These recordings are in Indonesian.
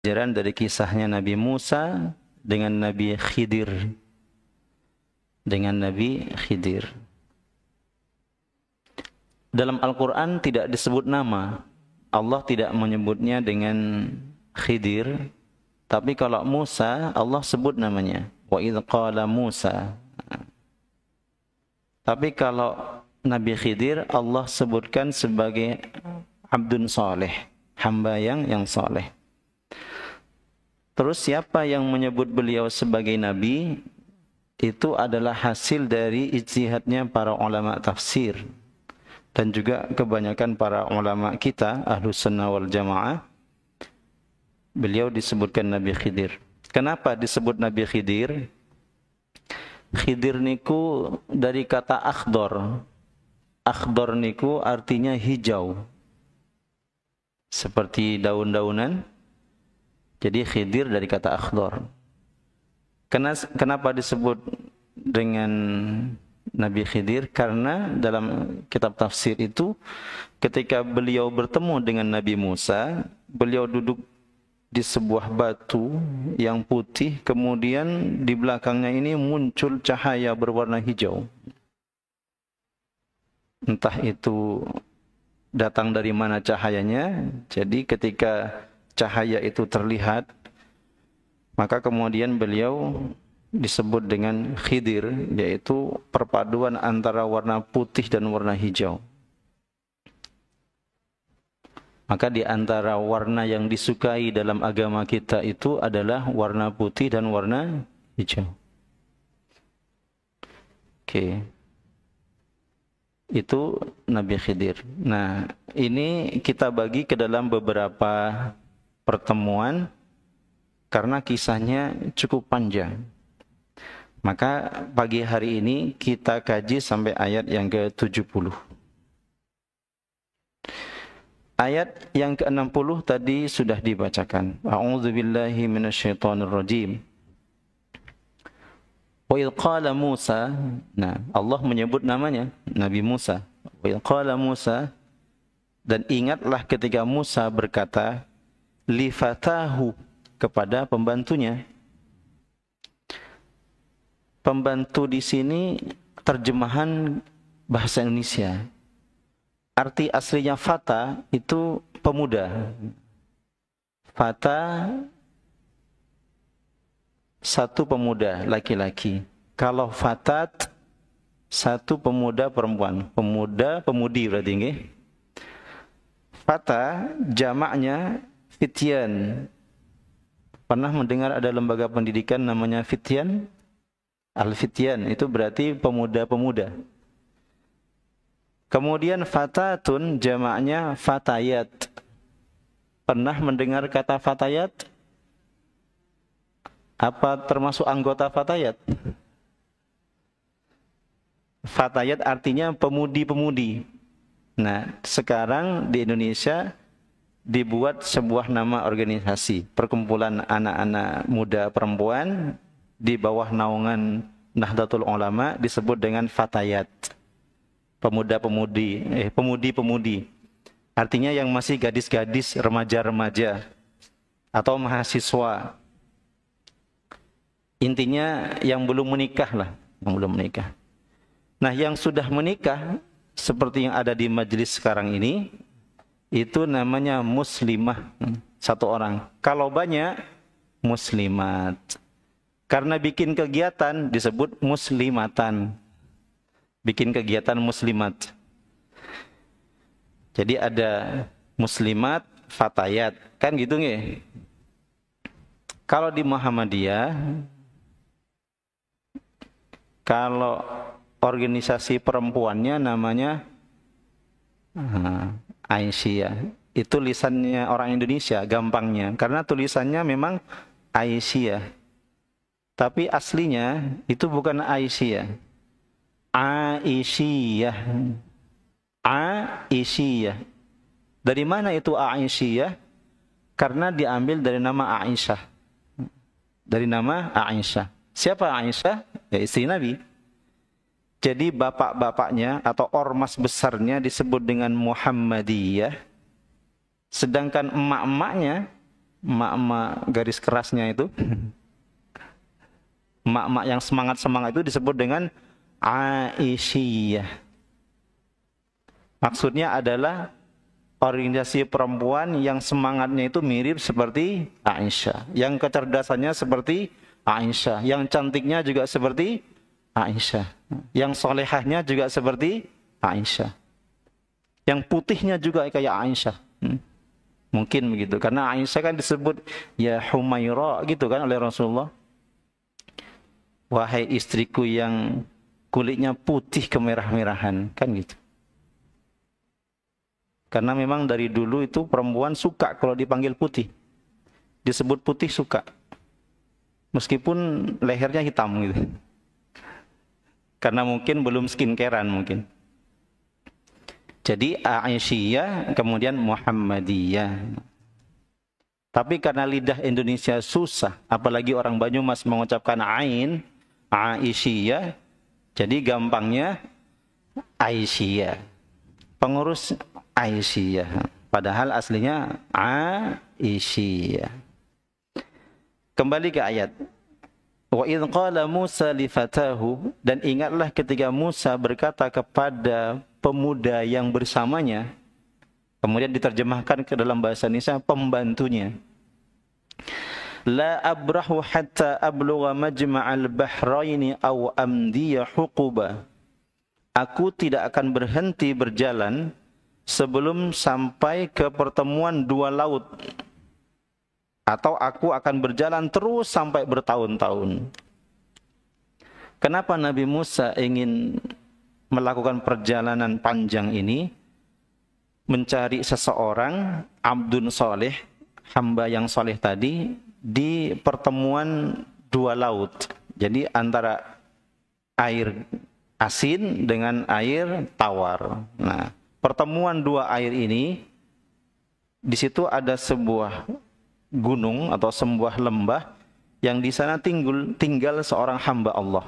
pelajaran dari kisahnya Nabi Musa dengan Nabi Khidir. Dengan Nabi Khidir. Dalam Al-Quran tidak disebut nama. Allah tidak menyebutnya dengan Khidir. Tapi kalau Musa, Allah sebut namanya. Wa idh qala Musa. Tapi kalau Nabi Khidir, Allah sebutkan sebagai abdun soleh. Hamba yang soleh. Terus siapa yang menyebut beliau sebagai Nabi? Itu adalah hasil dari ijtihadnya para ulama tafsir. Dan juga kebanyakan para ulama kita, Ahlus Sunnah wal Jamaah, beliau disebutkan Nabi Khidir. Kenapa disebut Nabi Khidir? Khidir niku dari kata akhdor. Akhdor niku artinya hijau. Seperti daun-daunan. Jadi Khidir dari kata akhdor. Kenapa disebut dengan Nabi Khidir? Karena dalam kitab tafsir itu ketika beliau bertemu dengan Nabi Musa, beliau duduk di sebuah batu yang putih, kemudian di belakangnya ini muncul cahaya berwarna hijau. Entah itu datang dari mana cahayanya. Jadi ketika cahaya itu terlihat, maka kemudian beliau disebut dengan Khidir, yaitu perpaduan antara warna putih dan warna hijau. Maka di antara warna yang disukai dalam agama kita itu adalah warna putih dan warna hijau. Oke. Itu Nabi Khidir. Nah, ini kita bagi ke dalam beberapa pertemuan karena kisahnya cukup panjang. Maka pagi hari ini kita kaji sampai ayat yang ke-70. Ayat yang ke-60 tadi sudah dibacakan. A'udzubillahi minasyaitonirrajim. Wa idh qala Musa, nah Allah menyebut namanya Nabi Musa. Wa idh qala Musa, dan ingatlah ketika Musa berkata li fatahu, kepada pembantunya. Pembantu di sini terjemahan bahasa Indonesia. Arti aslinya fata itu pemuda. Fata satu pemuda laki-laki. Kalau fatat satu pemuda perempuan. Pemuda, pemudi berarti nggih. Fata jamaknya fityan. Pernah mendengar ada lembaga pendidikan namanya fityan? Al-fityan itu berarti pemuda-pemuda. Kemudian fatatun jamaknya fatayat. Pernah mendengar kata fatayat? Apa termasuk anggota fatayat? Fatayat artinya pemudi-pemudi. Nah, sekarang di Indonesia dibuat sebuah nama organisasi, perkumpulan anak-anak muda perempuan di bawah naungan Nahdlatul Ulama, disebut dengan fatayat. Pemuda-pemudi, pemudi-pemudi. Artinya yang masih gadis-gadis, remaja-remaja atau mahasiswa. Intinya yang belum menikah lah, yang belum menikah. Nah, yang sudah menikah seperti yang ada di majelis sekarang ini, itu namanya muslimah, satu orang. Kalau banyak, muslimat. Karena bikin kegiatan disebut muslimatan. Bikin kegiatan muslimat. Jadi ada muslimat, fatayat, kan gitu nggih? Kalau di Muhammadiyah, kalau organisasi perempuannya namanya Aisyah. Itu lisannya orang Indonesia, gampangnya. Karena tulisannya memang Aisyah. Tapi aslinya itu bukan Aisyah. Aisyah. Aisyah. Dari mana itu Aisyah? Karena diambil dari nama Aisyah. Dari nama Aisyah. Siapa Aisyah? Ya, istri Nabi. Jadi bapak-bapaknya atau ormas besarnya disebut dengan Muhammadiyah. Sedangkan emak-emaknya mak-mak garis kerasnya itu, mak-mak yang semangat-semangat itu disebut dengan Aisyah. Maksudnya adalah organisasi perempuan yang semangatnya itu mirip seperti Aisyah, yang kecerdasannya seperti Aisyah, yang cantiknya juga seperti Aisyah, yang solehahnya juga seperti Aisyah, yang putihnya juga kayak Aisyah. Mungkin begitu, karena Aisyah kan disebut ya Humaira gitu kan oleh Rasulullah. Wahai istriku yang kulitnya putih kemerah-merahan, kan gitu. Karena memang dari dulu itu perempuan suka kalau dipanggil putih. Disebut putih suka. Meskipun lehernya hitam gitu. Karena mungkin belum skincarean mungkin. Jadi Aisyah kemudian Muhammadiyah. Tapi karena lidah Indonesia susah, apalagi orang Banyumas mengucapkan ain, Aisyah, jadi gampangnya Aisyah. Pengurus Aisyah, padahal aslinya Aisyah. Kembali ke ayat. Wa idh qala Musa li fatahu, dan ingatlah ketika Musa berkata kepada pemuda yang bersamanya, kemudian diterjemahkan ke dalam bahasa Indonesia pembantunya. La abrahu hatta ablugha majma'al bahraini aw amdiya huquba. Aku tidak akan berhenti berjalan sebelum sampai ke pertemuan dua laut. Atau aku akan berjalan terus sampai bertahun-tahun. Kenapa Nabi Musa ingin melakukan perjalanan panjang ini? Mencari seseorang, abdun soleh, hamba yang soleh tadi, di pertemuan dua laut. Jadi antara air asin dengan air tawar. Nah, pertemuan dua air ini, di situ ada sebuah gunung atau sebuah lembah yang di sana tinggal seorang hamba Allah.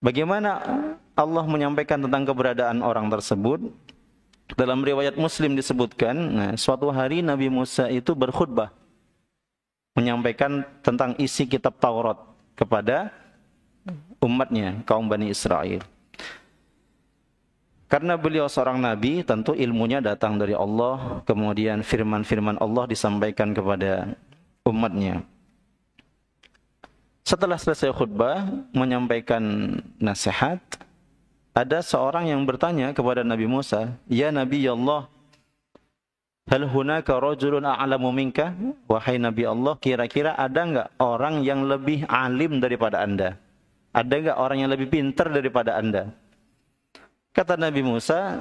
Bagaimana Allah menyampaikan tentang keberadaan orang tersebut? Dalam riwayat Muslim disebutkan, suatu hari Nabi Musa itu berkhutbah menyampaikan tentang isi kitab Taurat kepada umatnya, kaum Bani Israel. Karena beliau seorang nabi, tentu ilmunya datang dari Allah, kemudian firman-firman Allah disampaikan kepada umatnya. Setelah selesai khutbah, menyampaikan nasihat, ada seorang yang bertanya kepada Nabi Musa, "Ya Nabi Allah, hal hunaka rajulun a'lamu minka?" Wahai Nabi Allah, kira-kira ada enggak orang yang lebih alim daripada Anda? Ada enggak orang yang lebih pintar daripada Anda? Kata Nabi Musa,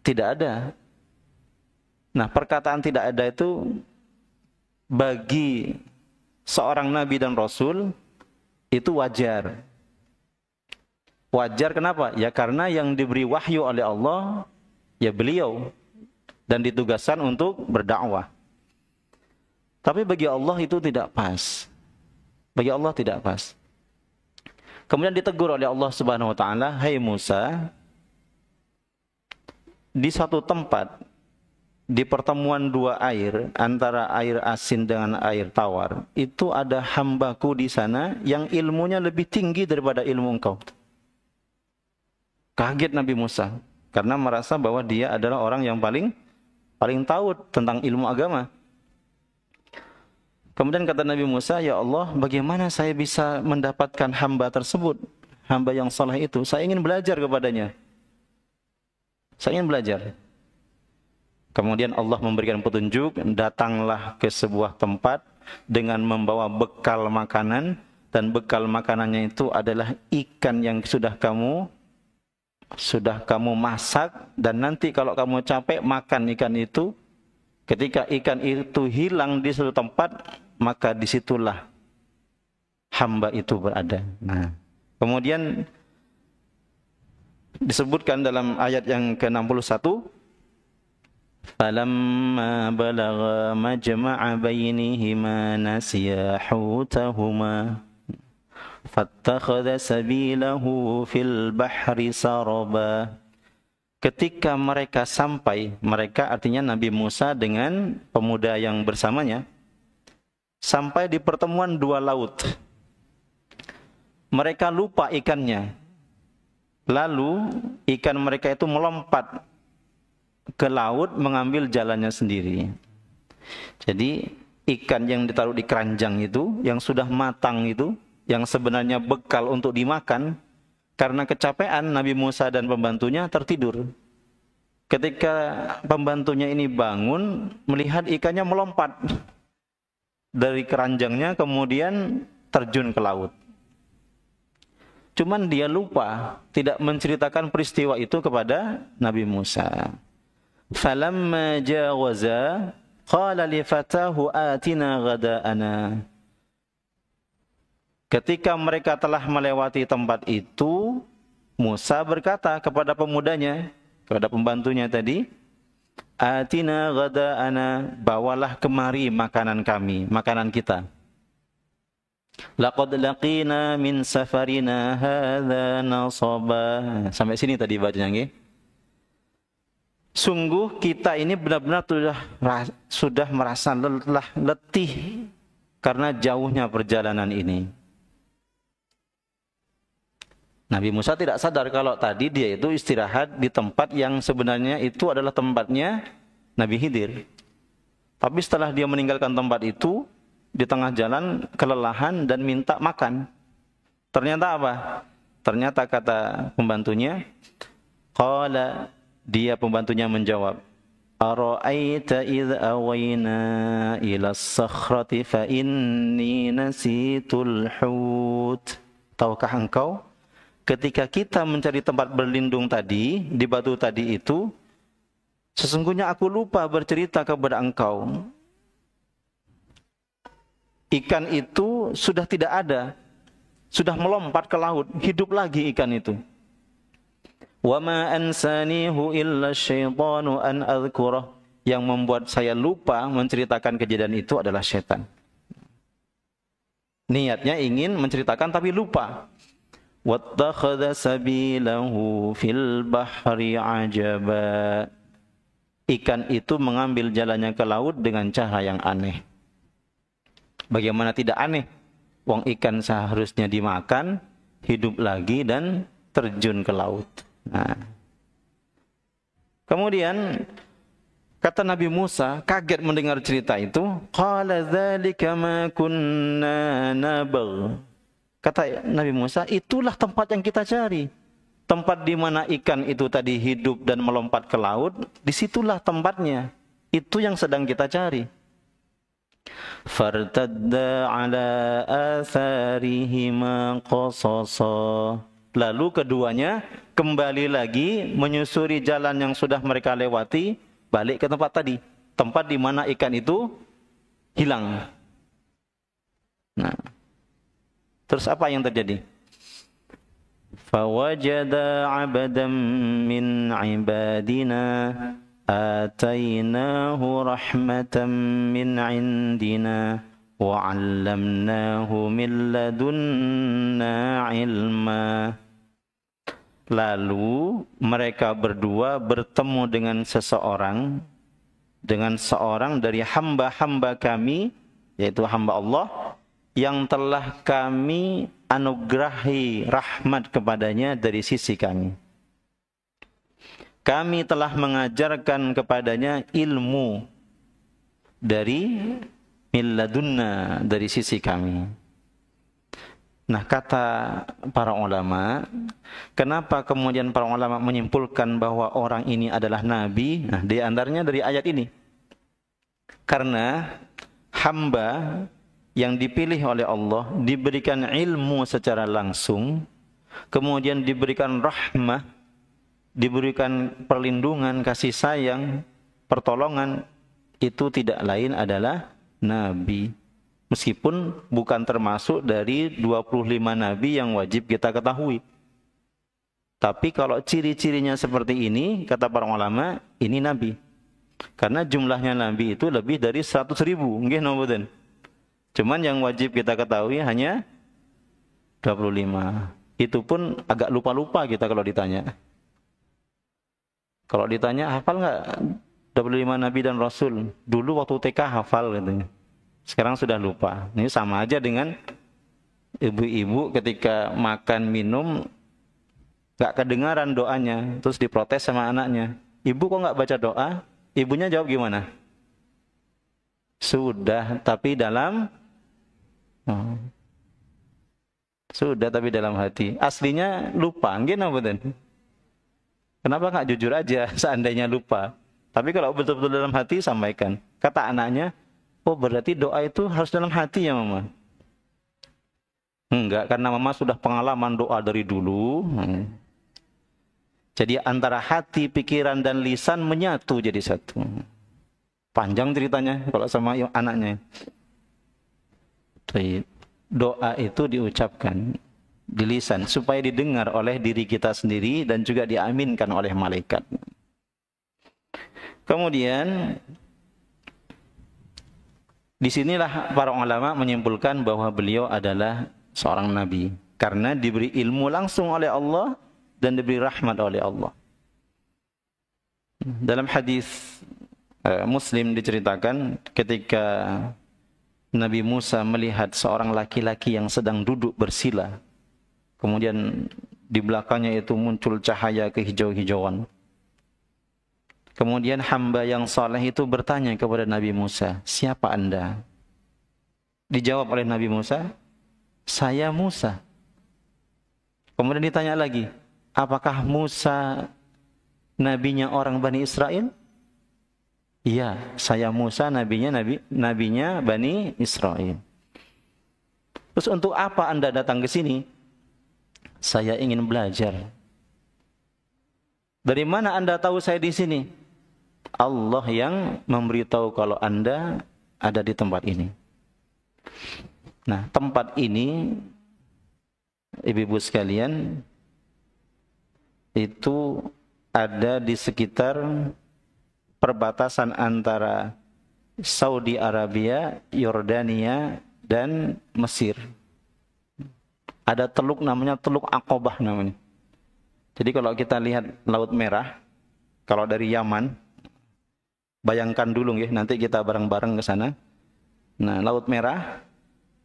tidak ada. Nah, perkataan tidak ada itu bagi seorang nabi dan rasul itu wajar. Wajar kenapa? Ya karena yang diberi wahyu oleh Allah ya beliau dan ditugaskan untuk berdakwah. Tapi bagi Allah itu tidak pas. Bagi Allah tidak pas. Kemudian ditegur oleh Allah Subhanahu wa taala, "Hai Musa, di satu tempat, di pertemuan dua air, antara air asin dengan air tawar, itu ada hambaku di sana yang ilmunya lebih tinggi daripada ilmu engkau." Kaget Nabi Musa, karena merasa bahwa dia adalah orang yang paling tahu tentang ilmu agama. Kemudian kata Nabi Musa, "Ya Allah, bagaimana saya bisa mendapatkan hamba tersebut, hamba yang saleh itu? Saya ingin belajar kepadanya. Saya ingin belajar." Kemudian Allah memberikan petunjuk, datanglah ke sebuah tempat dengan membawa bekal makanan, dan bekal makanannya itu adalah ikan yang sudah kamu masak, dan nanti kalau kamu capek makan ikan itu. Ketika ikan itu hilang di suatu tempat, maka disitulah hamba itu berada. Nah, kemudian disebutkan dalam ayat yang ke-61, "Falamma balagha majma'a bainihima nasiya hutahuma fattakhadha sabilahu fil bahri saraba." ketika mereka sampai, mereka artinya Nabi Musa dengan pemuda yang bersamanya, sampai di pertemuan dua laut. Mereka lupa ikannya. Lalu ikan mereka itu melompat ke laut mengambil jalannya sendiri. Jadi ikan yang ditaruh di keranjang itu, yang sudah matang itu, yang sebenarnya bekal untuk dimakan, karena kecapean Nabi Musa dan pembantunya tertidur. Ketika pembantunya ini bangun, melihat ikannya melompat dari keranjangnya kemudian terjun ke laut. Cuman dia lupa, tidak menceritakan peristiwa itu kepada Nabi Musa. Falamma jawaza qala li fatahu atina ghada'ana. Ketika mereka telah melewati tempat itu, Musa berkata kepada pemudanya, kepada pembantunya tadi, atina ghada'ana, bawalah kemari makanan kami, makanan kita. Laqad laqina min safarina hadza nasaba. Sampai sini tadi bacanya nggih. Sungguh kita ini benar-benar sudah merasa lelah, letih karena jauhnya perjalanan ini. Nabi Musa tidak sadar kalau tadi dia itu istirahat di tempat yang sebenarnya itu adalah tempatnya Nabi Khidir. Tapi setelah dia meninggalkan tempat itu, di tengah jalan kelelahan dan minta makan. Ternyata apa? Ternyata kata pembantunya, qala, dia pembantunya menjawab, ara'aita idh awayna ila as-sakhrati fa inni nasitul hut. Tahukah engkau ketika kita mencari tempat berlindung tadi di batu tadi itu, sesungguhnya aku lupa bercerita kepada engkau. Ikan itu sudah tidak ada, sudah melompat ke laut, hidup lagi ikan itu. Wa ma ansanihu illa syaitanu an adhkurah. Yang membuat saya lupa menceritakan kejadian itu adalah syaitan. Niatnya ingin menceritakan tapi lupa. Wattakhadha sabilahu fil bahri ajaba. Ikan itu mengambil jalannya ke laut dengan cara yang aneh. Bagaimana tidak aneh? Wong ikan seharusnya dimakan, hidup lagi dan terjun ke laut. Nah. Kemudian kata Nabi Musa, kaget mendengar cerita itu, qala dzalika ma kunna nabgh. Kata Nabi Musa, itulah tempat yang kita cari. Tempat di mana ikan itu tadi hidup dan melompat ke laut, disitulah tempatnya. Itu yang sedang kita cari. Fartadda ala atharihima qasasa. Lalu keduanya kembali lagi menyusuri jalan yang sudah mereka lewati, balik ke tempat tadi, tempat di mana ikan itu hilang. Nah, terus apa yang terjadi? Fawajada 'abdan min 'ibadina atainahu rahmatan min 'indina wa 'allamnahu min ladunna 'ilma. Lalu mereka berdua bertemu dengan seorang dari hamba-hamba kami, yaitu hamba Allah yang telah kami anugerahi rahmat kepadanya dari sisi kami. Kami telah mengajarkan kepadanya ilmu dari milladunna, dari sisi kami. Nah, kata para ulama, kenapa kemudian para ulama menyimpulkan bahwa orang ini adalah nabi? Nah, di antaranya dari ayat ini. Karena hamba yang dipilih oleh Allah diberikan ilmu secara langsung, kemudian diberikan rahmah, diberikan perlindungan, kasih sayang, pertolongan, itu tidak lain adalah nabi. Meskipun bukan termasuk dari 25 nabi yang wajib kita ketahui. Tapi kalau ciri-cirinya seperti ini, kata para ulama, ini nabi. Karena jumlahnya nabi itu lebih dari 100.000. Nggih nomboten. Cuman yang wajib kita ketahui hanya 25. Itu pun agak lupa-lupa kita kalau ditanya. Kalau ditanya hafal nggak 25 Nabi dan Rasul? Dulu waktu TK hafal katanya. Sekarang sudah lupa. Ini sama aja dengan ibu-ibu ketika makan minum nggak kedengaran doanya, terus diprotes sama anaknya. Ibu kok nggak baca doa? Ibunya jawab gimana? Sudah, tapi dalam sudah tapi dalam hati. Aslinya lupa, nggih napa mboten? Kenapa nggak jujur aja seandainya lupa? Tapi kalau betul-betul dalam hati sampaikan. Kata anaknya, oh berarti doa itu harus dalam hati ya mama? Enggak, karena mama sudah pengalaman doa dari dulu. Jadi antara hati, pikiran, dan lisan menyatu jadi satu. Panjang ceritanya kalau sama anaknya. Doa itu diucapkan di lisan supaya didengar oleh diri kita sendiri dan juga diaminkan oleh malaikat. Kemudian disinilah para ulama menyimpulkan bahwa beliau adalah seorang nabi karena diberi ilmu langsung oleh Allah dan diberi rahmat oleh Allah. Dalam hadis Muslim diceritakan ketika Nabi Musa melihat seorang laki-laki yang sedang duduk bersila. Kemudian di belakangnya itu muncul cahaya kehijau-hijauan. Kemudian hamba yang saleh itu bertanya kepada Nabi Musa, "Siapa Anda?" Dijawab oleh Nabi Musa, "Saya Musa." Kemudian ditanya lagi, "Apakah Musa nabinya orang Bani Israel?" "Iya, saya Musa nabinya Bani Israel." "Terus untuk apa Anda datang ke sini?" "Saya ingin belajar." "Dari mana Anda tahu saya di sini?" "Allah yang memberitahu kalau Anda ada di tempat ini." Nah, tempat ini ibu-ibu sekalian itu ada di sekitar perbatasan antara Saudi Arabia, Yordania, dan Mesir. Ada teluk namanya Teluk Aqabah namanya. Jadi kalau kita lihat Laut Merah, kalau dari Yaman, bayangkan dulu ya, nanti kita bareng-bareng ke sana. Nah, Laut Merah,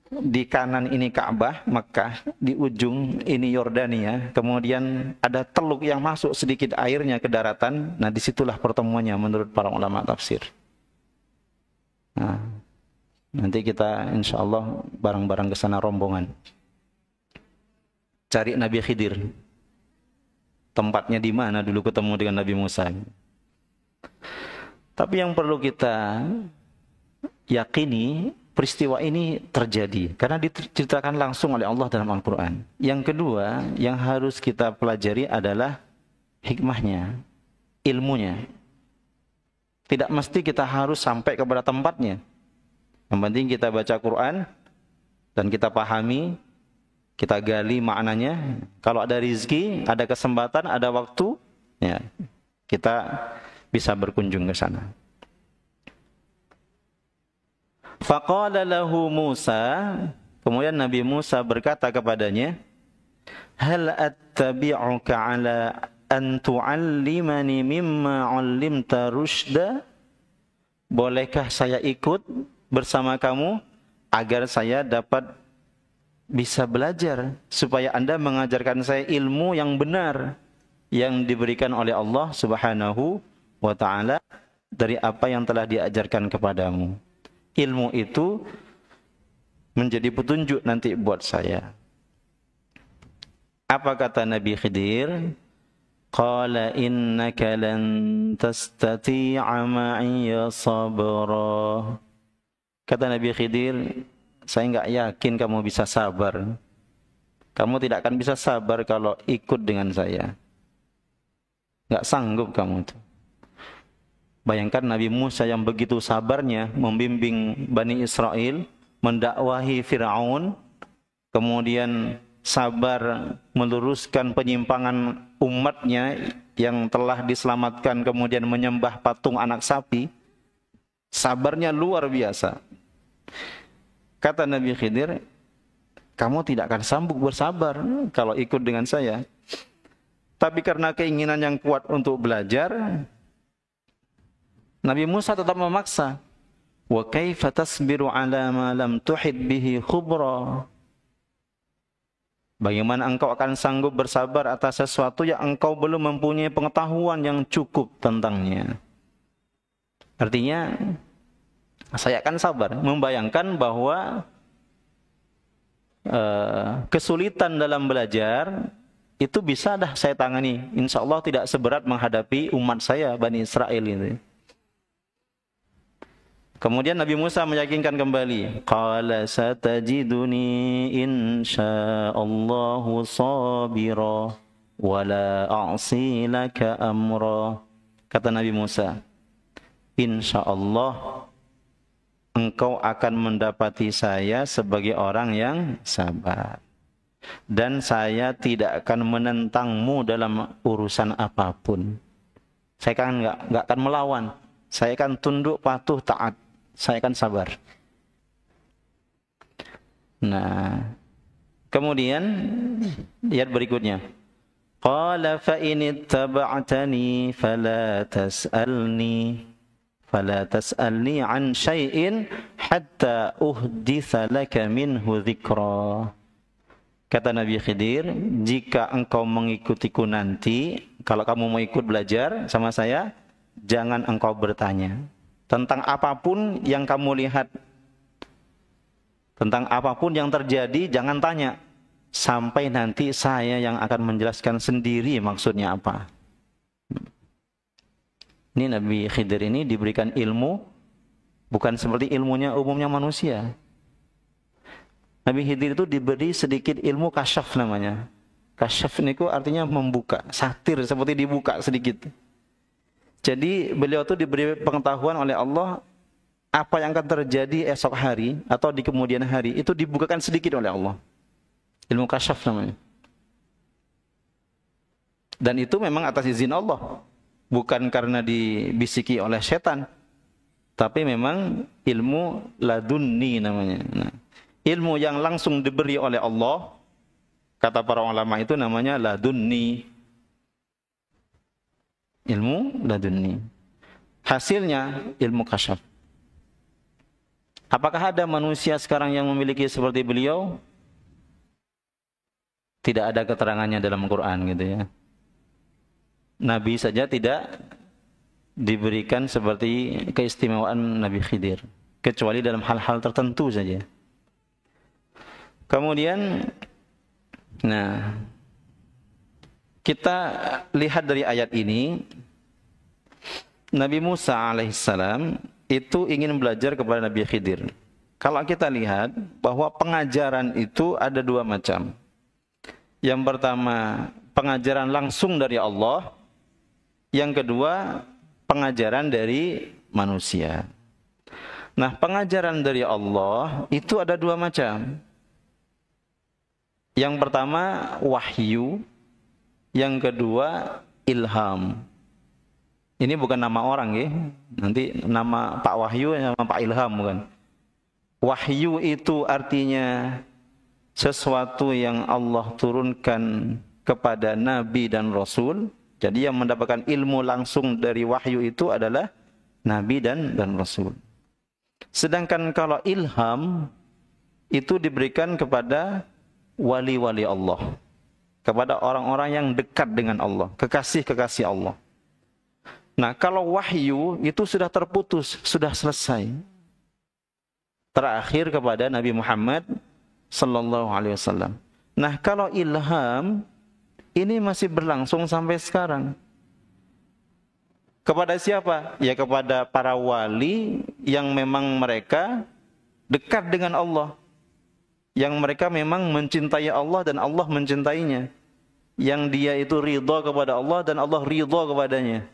di kanan ini Ka'bah, Mekah, di ujung ini Yordania, kemudian ada teluk yang masuk sedikit airnya ke daratan. Nah, disitulah pertemuannya menurut para ulama tafsir. Nah, nanti kita insya Allah bareng-bareng ke sana rombongan. Cari Nabi Khidir. Tempatnya di mana dulu ketemu dengan Nabi Musa. Tapi yang perlu kita yakini, peristiwa ini terjadi karena diceritakan langsung oleh Allah dalam Al-Quran. Yang kedua, yang harus kita pelajari adalah hikmahnya, ilmunya. Tidak mesti kita harus sampai kepada tempatnya. Yang penting kita baca Quran dan kita pahami, kita gali maknanya. Kalau ada rizki, ada kesempatan, ada waktu, ya, kita bisa berkunjung ke sana. Faqala lahu Musa, kemudian Nabi Musa berkata kepadanya, "Hal attabi'uka ala an tu'allimani mimma 'allimta rusyda?" Bolehkah saya ikut bersama kamu agar saya dapat bisa belajar supaya Anda mengajarkan saya ilmu yang benar yang diberikan oleh Allah Subhanahu wa taala dari apa yang telah diajarkan kepadamu. Ilmu itu menjadi petunjuk nanti buat saya. Apa kata Nabi Khidir? Qala innaka lan tastati'a ma'iya sabra. Kata Nabi Khidir, saya enggak yakin kamu bisa sabar. Kamu tidak akan bisa sabar kalau ikut dengan saya. Enggak sanggup kamu itu. Bayangkan Nabi Musa yang begitu sabarnya membimbing Bani Israel, mendakwahi Fir'aun, kemudian sabar meluruskan penyimpangan umatnya yang telah diselamatkan kemudian menyembah patung anak sapi. Sabarnya luar biasa. Kata Nabi Khidir, kamu tidak akan sanggup bersabar kalau ikut dengan saya. Tapi karena keinginan yang kuat untuk belajar, Nabi Musa tetap memaksa. Wa kaifa tasbiru ala ma lam tuhid bihi khubra. Bagaimana engkau akan sanggup bersabar atas sesuatu yang engkau belum mempunyai pengetahuan yang cukup tentangnya. Artinya, saya akan sabar membayangkan bahwa kesulitan dalam belajar itu bisa dah saya tangani. Insya Allah tidak seberat menghadapi umat saya, Bani Israel ini. Kemudian Nabi Musa meyakinkan kembali. Qala satajiduni insyaallahu sabira wala a'si laka amra. Kata Nabi Musa, insyaallah engkau akan mendapati saya sebagai orang yang sabar. Dan saya tidak akan menentangmu dalam urusan apapun. Saya kan nggak akan melawan. Saya akan tunduk, patuh, taat. Saya akan sabar. Nah, kemudian ayat berikutnya. Qala fa in ittaba'tani fala tas'alni an syai'in hatta uhditsa laka minhu dzikra. Kata Nabi Khidir, jika engkau mengikutiku nanti, kalau kamu mau ikut belajar sama saya, jangan engkau bertanya tentang apapun yang kamu lihat, tentang apapun yang terjadi, jangan tanya sampai nanti saya yang akan menjelaskan sendiri maksudnya apa. Ini Nabi Khidir ini diberikan ilmu bukan seperti ilmunya umumnya manusia. Nabi Khidir itu diberi sedikit ilmu kasyaf namanya. Kasyaf niku artinya membuka, satir seperti dibuka sedikit. Jadi beliau itu diberi pengetahuan oleh Allah apa yang akan terjadi esok hari atau di kemudian hari itu dibukakan sedikit oleh Allah. Ilmu kasyaf namanya. Dan itu memang atas izin Allah, bukan karena dibisiki oleh setan, tapi memang ilmu ladunni namanya. Nah, ilmu yang langsung diberi oleh Allah, kata para ulama itu namanya ladunni. Ilmu ladunni. Hasilnya ilmu kasyaf. Apakah ada manusia sekarang yang memiliki seperti beliau? Tidak ada keterangannya dalam Quran gitu ya. Nabi saja tidak diberikan seperti keistimewaan Nabi Khidir, kecuali dalam hal-hal tertentu saja. Kemudian, nah, kita lihat dari ayat ini, Nabi Musa alaihissalam itu ingin belajar kepada Nabi Khidir. Kalau kita lihat bahwa pengajaran itu ada dua macam. Yang pertama, pengajaran langsung dari Allah. Yang kedua, pengajaran dari manusia. Nah, pengajaran dari Allah itu ada dua macam. Yang pertama, wahyu. Yang kedua, ilham. Ini bukan nama orang ya. Nanti nama Pak Wahyu sama Pak Ilham bukan. Wahyu itu artinya sesuatu yang Allah turunkan kepada Nabi dan Rasul. Jadi yang mendapatkan ilmu langsung dari wahyu itu adalah Nabi dan Rasul. Sedangkan kalau ilham itu diberikan kepada wali-wali Allah, kepada orang-orang yang dekat dengan Allah, kekasih-kekasih Allah. Nah, kalau wahyu itu sudah terputus, sudah selesai. Terakhir kepada Nabi Muhammad sallallahu alaihi wasallam. Nah, kalau ilham ini masih berlangsung sampai sekarang. Kepada siapa? Ya kepada para wali yang memang mereka dekat dengan Allah. Yang mereka memang mencintai Allah dan Allah mencintainya. Yang dia itu ridha kepada Allah dan Allah ridha kepadanya.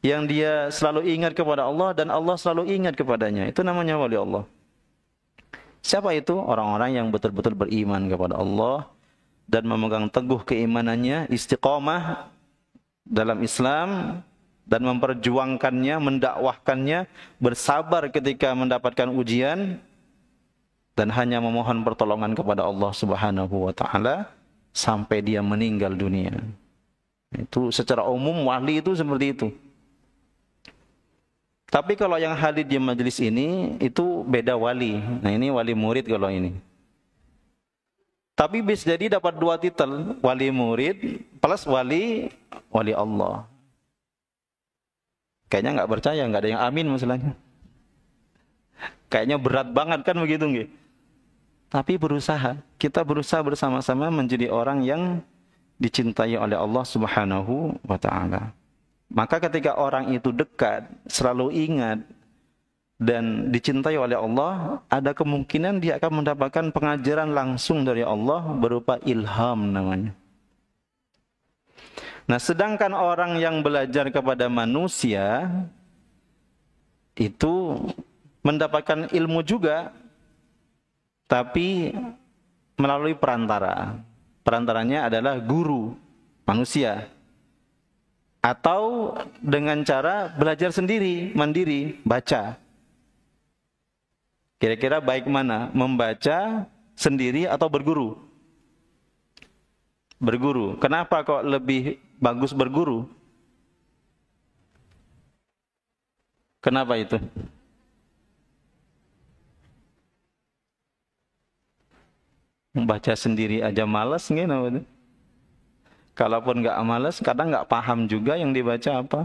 Yang dia selalu ingat kepada Allah dan Allah selalu ingat kepadanya. Itu namanya wali Allah. Siapa itu? Orang-orang yang betul-betul beriman kepada Allah dan memegang teguh keimanannya, istiqamah dalam Islam dan memperjuangkannya, mendakwahkannya, bersabar ketika mendapatkan ujian dan hanya memohon pertolongan kepada Allah Subhanahu wa taala sampai dia meninggal dunia. Itu secara umum wali itu seperti itu. Tapi kalau yang hadir di majelis ini itu beda wali. Nah ini wali murid kalau ini. Tapi bisa jadi dapat dua titel, wali murid plus wali Allah. Kayaknya nggak percaya, nggak ada yang amin masalahnya. Kayaknya berat banget kan begitu nggih. Tapi berusaha, kita berusaha bersama-sama menjadi orang yang dicintai oleh Allah Subhanahu wa taala. Maka ketika orang itu dekat, selalu ingat dan dicintai oleh Allah, ada kemungkinan dia akan mendapatkan pengajaran langsung dari Allah berupa ilham namanya. Nah, sedangkan orang yang belajar kepada manusia itu mendapatkan ilmu juga, tapi melalui perantara. Perantaranya adalah guru manusia. Atau dengan cara belajar sendiri, mandiri, baca. Kira-kira baik mana? Membaca sendiri atau berguru? Berguru. Kenapa kok lebih bagus berguru? Kenapa itu? Membaca sendiri aja malas gitu. Kalaupun nggak malas, kadang nggak paham juga yang dibaca apa.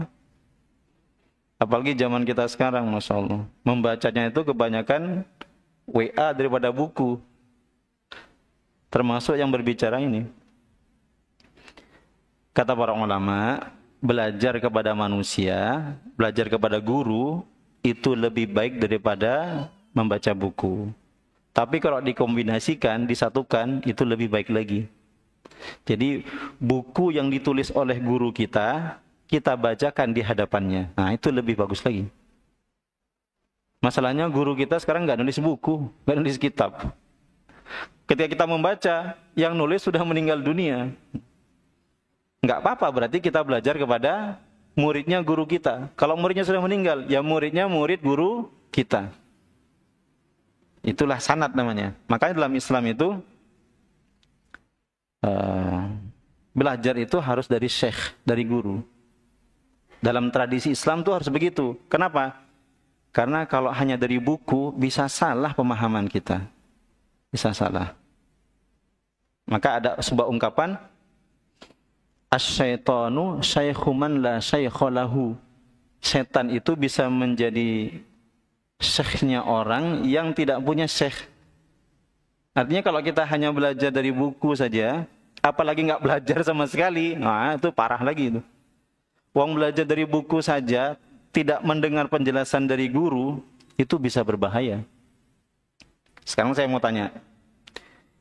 Apalagi zaman kita sekarang, Masya Allah. Membacanya itu kebanyakan WA daripada buku. Termasuk yang berbicara ini. Kata para ulama, belajar kepada manusia, belajar kepada guru, itu lebih baik daripada membaca buku. Tapi kalau dikombinasikan, disatukan, itu lebih baik lagi. Jadi buku yang ditulis oleh guru kita, kita bacakan di hadapannya. Nah itu lebih bagus lagi. Masalahnya guru kita sekarang nggak nulis buku, nggak nulis kitab. Ketika kita membaca, yang nulis sudah meninggal dunia. Nggak apa-apa, berarti kita belajar kepada muridnya guru kita. Kalau muridnya sudah meninggal, ya muridnya murid guru kita. Itulah sanad namanya. Makanya dalam Islam itu belajar itu harus dari syekh, dari guru. Dalam tradisi Islam itu harus begitu. Kenapa? Karena kalau hanya dari buku bisa salah pemahaman kita. Bisa salah. Maka ada sebuah ungkapan, asy-syaitanu syaikhu man la syaikha lahu. Setan itu bisa menjadi syekhnya orang yang tidak punya syekh. Artinya kalau kita hanya belajar dari buku saja, apalagi nggak belajar sama sekali, nah itu parah lagi itu. Uang belajar dari buku saja, tidak mendengar penjelasan dari guru, itu bisa berbahaya. Sekarang saya mau tanya,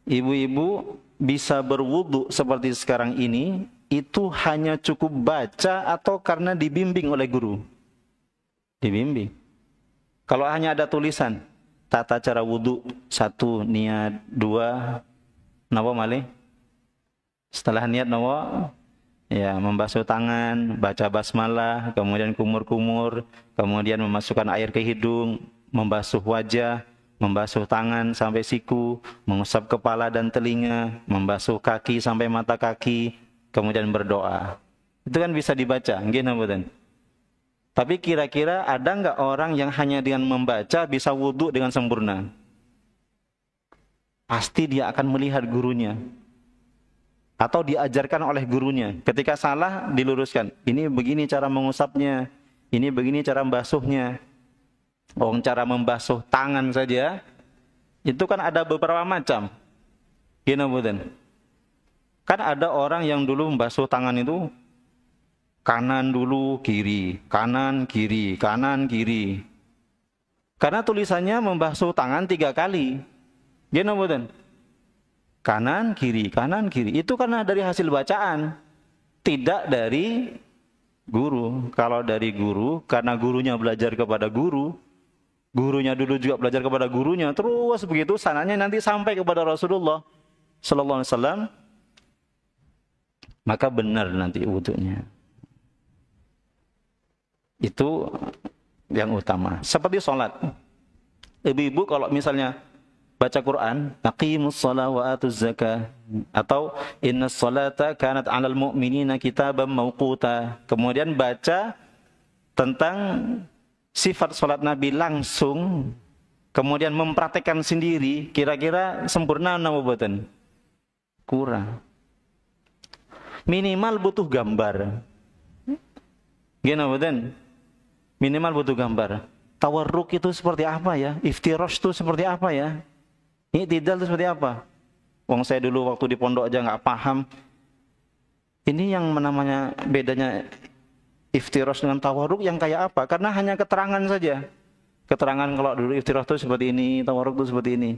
ibu-ibu bisa berwudu seperti sekarang ini, itu hanya cukup baca atau karena dibimbing oleh guru? Dibimbing. Kalau hanya ada tulisan, tata cara wudu, 1 niat, 2 napa malih? Setelah niat napa? Ya, membasuh tangan, baca basmalah, kemudian kumur-kumur, kemudian memasukkan air ke hidung, membasuh wajah, membasuh tangan sampai siku, mengusap kepala dan telinga, membasuh kaki sampai mata kaki, kemudian berdoa. Itu kan bisa dibaca, nggih napa mboten? Tapi kira-kira ada nggak orang yang hanya dengan membaca bisa wudhu dengan sempurna? Pasti dia akan melihat gurunya. Atau diajarkan oleh gurunya. Ketika salah, diluruskan. Ini begini cara mengusapnya. Ini begini cara membasuhnya. Oh, cara membasuh tangan saja, itu kan ada beberapa macam. Gini, kan ada orang yang dulu membasuh tangan itu, kanan dulu, kiri, kanan, kiri, kanan, kiri. Karena tulisannya membasuh tangan 3 kali. Gini, kanan, kiri, kanan, kiri. Itu karena dari hasil bacaan, tidak dari guru. Kalau dari guru, karena gurunya belajar kepada guru, gurunya dulu juga belajar kepada gurunya, terus begitu sananya nanti sampai kepada Rasulullah sallallahu alaihi wasallam, maka benar nanti wudunya. Itu yang utama. Seperti sholat. Ibu-ibu kalau misalnya baca Quran, aqimus shalah wa atuz zakah, atau innas salata kanat 'alal mu'minina kitaban mauquta. Kemudian baca tentang sifat salat Nabi langsung, kemudian mempraktekkan sendiri, kira-kira sempurna napa mboten? Kurang. Minimal butuh gambar. Gimana mboten? Minimal butuh gambar. Tawarruk itu seperti apa ya? Iftirash itu seperti apa ya? I'tidal itu seperti apa? Wong saya dulu waktu di pondok aja nggak paham. Ini yang namanya bedanya iftirash dengan tawarruk yang kayak apa? Karena hanya keterangan saja. Keterangan kalau dulu iftirash itu seperti ini, tawarruk itu seperti ini.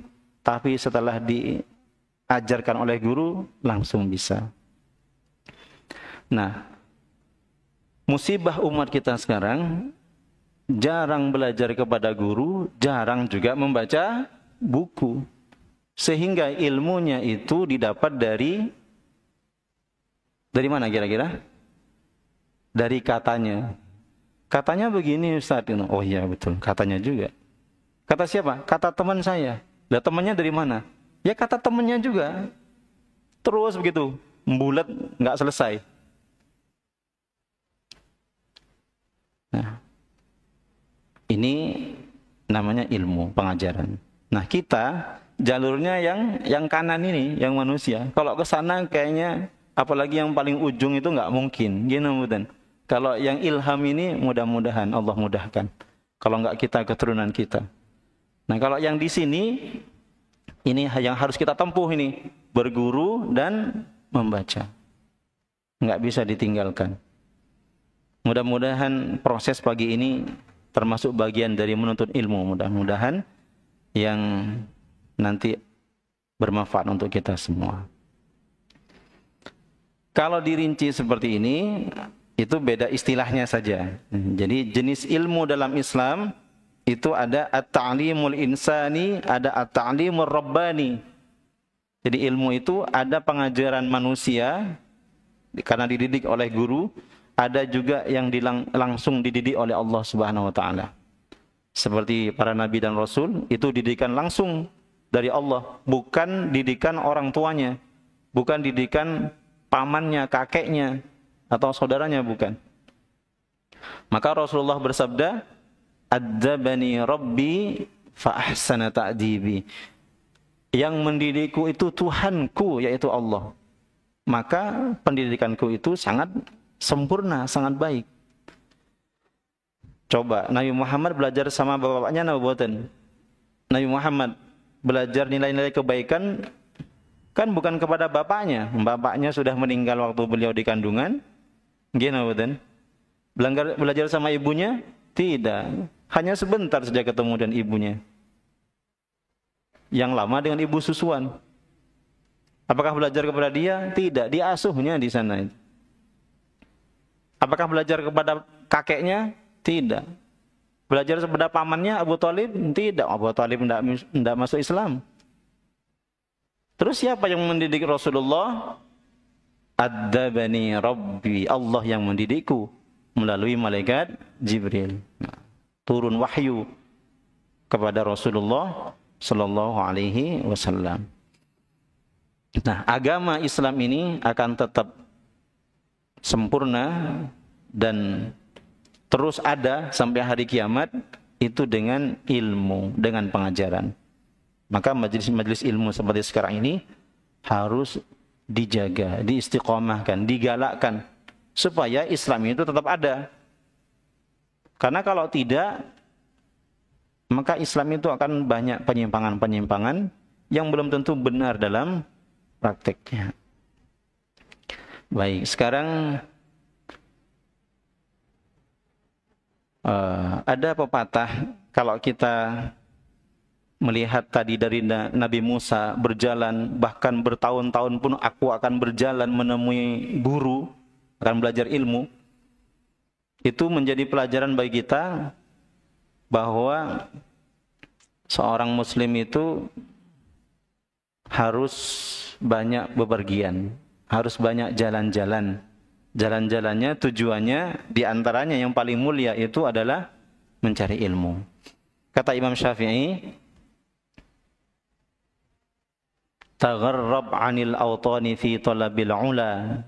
Tapi setelah diajarkan oleh guru, langsung bisa. Nah, musibah umat kita sekarang, jarang belajar kepada guru, jarang juga membaca buku. Sehingga ilmunya itu didapat dari mana kira-kira? Dari katanya. Katanya begini Ustaz. Oh iya betul, katanya juga. Kata siapa? Kata teman saya. Lah temannya dari mana? Ya kata temannya juga. Terus begitu, membulat nggak selesai. Nah, ini namanya ilmu pengajaran. Nah, kita jalurnya yang kanan ini, yang manusia. Kalau ke sana kayaknya apalagi yang paling ujung itu nggak mungkin. Gini mudah. Kalau yang ilham ini mudah-mudahan Allah mudahkan. Kalau nggak kita, keturunan kita. Nah, kalau yang di sini ini yang harus kita tempuh ini, berguru dan membaca. Nggak bisa ditinggalkan. Mudah-mudahan proses pagi ini termasuk bagian dari menuntut ilmu. Mudah-mudahan yang nanti bermanfaat untuk kita semua. Kalau dirinci seperti ini, itu beda istilahnya saja. Jadi jenis ilmu dalam Islam itu ada at-ta'limul insani, ada at-ta'limur rabbani. Jadi ilmu itu ada pengajaran manusia karena dididik oleh guru, ada juga yang langsung dididik oleh Allah Subhanahu wa taala. Seperti para nabi dan rasul, itu didikan langsung dari Allah, bukan didikan orang tuanya, bukan didikan pamannya, kakeknya, atau saudaranya, bukan. Maka Rasulullah bersabda, "Adzabani Rabbi fa ahsana ta'dibi." Yang mendidikku itu Tuhanku, yaitu Allah. Maka pendidikanku itu sangat sempurna, sangat baik. Coba Nabi Muhammad belajar sama bapak-bapaknya napa boten? Nabi Muhammad belajar nilai-nilai kebaikan kan bukan kepada bapaknya. Bapaknya sudah meninggal waktu beliau di kandungan. Gimana boten? Belajar sama ibunya? Tidak. Hanya sebentar saja ketemu dengan ibunya. Yang lama dengan ibu susuan. Apakah belajar kepada dia? Tidak. Diasuhnya di sana. Apakah belajar kepada kakeknya? Tidak. Belajar kepada pamannya Abu Thalib? Tidak. Abu Thalib tidak masuk Islam. Terus siapa yang mendidik Rasulullah? Adzabani Rabbi. Allah yang mendidikku melalui malaikat Jibril. Nah, turun wahyu kepada Rasulullah sallallahu alaihi wasallam. Nah, agama Islam ini akan tetap sempurna dan terus ada sampai hari kiamat itu dengan ilmu, dengan pengajaran. Maka majelis-majelis ilmu seperti sekarang ini harus dijaga, diistiqomahkan, digalakkan supaya Islam itu tetap ada. Karena kalau tidak, maka Islam itu akan banyak penyimpangan-penyimpangan yang belum tentu benar dalam prakteknya. Baik, sekarang ada pepatah, kalau kita melihat tadi dari Nabi Musa berjalan, bahkan bertahun-tahun pun aku akan berjalan menemui guru, akan belajar ilmu. Itu menjadi pelajaran bagi kita bahwa seorang muslim itu harus banyak bepergian, harus banyak jalan-jalan. Jalan-jalannya, tujuannya, diantaranya yang paling mulia itu adalah mencari ilmu. Kata Imam Syafi'i, tagharrab 'anil awtani fi talabil 'ula.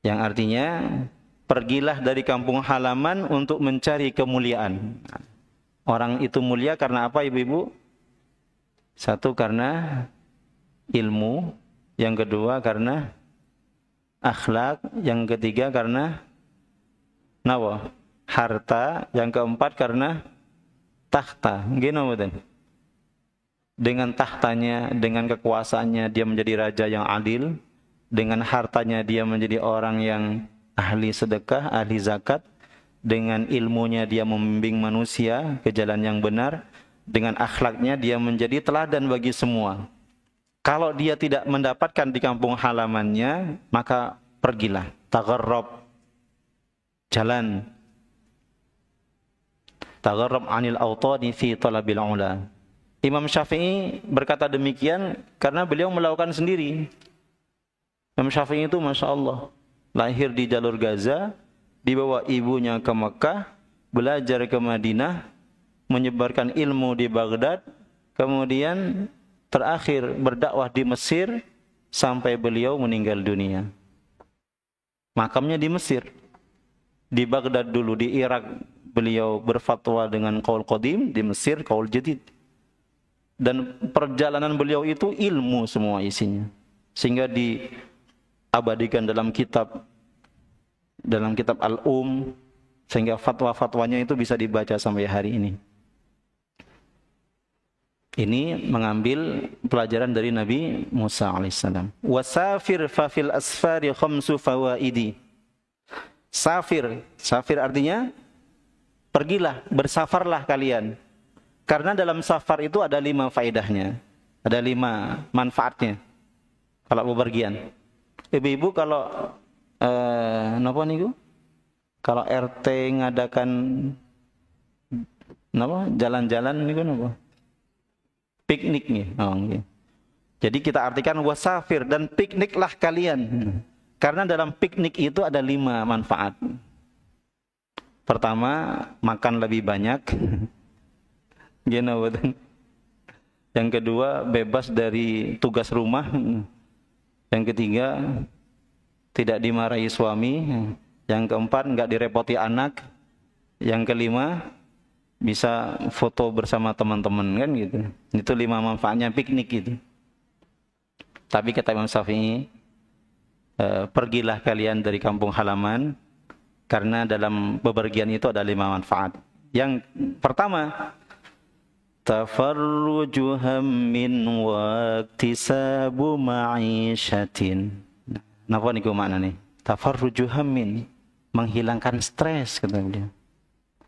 Yang artinya pergilah dari kampung halaman untuk mencari kemuliaan. Orang itu mulia karena apa, ibu-ibu? Satu, karena ilmu. Yang kedua, karena akhlak. Yang ketiga, karena nawa, harta. Yang keempat, karena tahta. Gino betul. Dengan tahtanya, dengan kekuasaannya, dia menjadi raja yang adil. Dengan hartanya, dia menjadi orang yang ahli sedekah, ahli zakat. Dengan ilmunya, dia membimbing manusia ke jalan yang benar. Dengan akhlaknya, dia menjadi teladan bagi semua. Kalau dia tidak mendapatkan di kampung halamannya, maka pergilah. Tagharrab. Jalan. Tagharrab 'anil awtani fi talabil 'ula. Imam Syafi'i berkata demikian karena beliau melakukan sendiri. Imam Syafi'i itu Masya Allah, lahir di jalur Gaza, dibawa ibunya ke Mekah, belajar ke Madinah, menyebarkan ilmu di Baghdad, kemudian terakhir berdakwah di Mesir sampai beliau meninggal dunia. Makamnya di Mesir. Di Baghdad dulu, di Irak beliau berfatwa dengan qaul qadim, di Mesir qaul jadid. Dan perjalanan beliau itu ilmu semua isinya. Sehingga diabadikan dalam kitab Al-Um, sehingga fatwa-fatwanya itu bisa dibaca sampai hari ini. Ini mengambil pelajaran dari Nabi Musa alaihissalam. Wasafir fa fil asfari khamsu fawaidi. Safir artinya pergilah, bersafarlah kalian. Karena dalam safar itu ada 5 faedahnya, ada 5 manfaatnya. Kalau bepergian, ibu-ibu kalau napa niku? Kalau RT ngadakan napa? Jalan-jalan niku napa? Piknik nih. Oh, okay. Jadi kita artikan wasafir, dan pikniklah kalian. Karena dalam piknik itu ada 5 manfaat. Pertama, makan lebih banyak. Yang kedua, bebas dari tugas rumah. Yang ketiga, tidak dimarahi suami. Yang keempat, enggak direpoti anak. Yang kelima, bisa foto bersama teman-teman, kan gitu. Itu 5 manfaatnya piknik itu. Tapi kata Imam Syafi'i, pergilah kalian dari kampung halaman, karena dalam bepergian itu ada 5 manfaat. Yang pertama, tafarruju hammin wa iktisabu ma'isyatin. Napa niku maknane? Tafarruju hammin, menghilangkan stres, kata dia.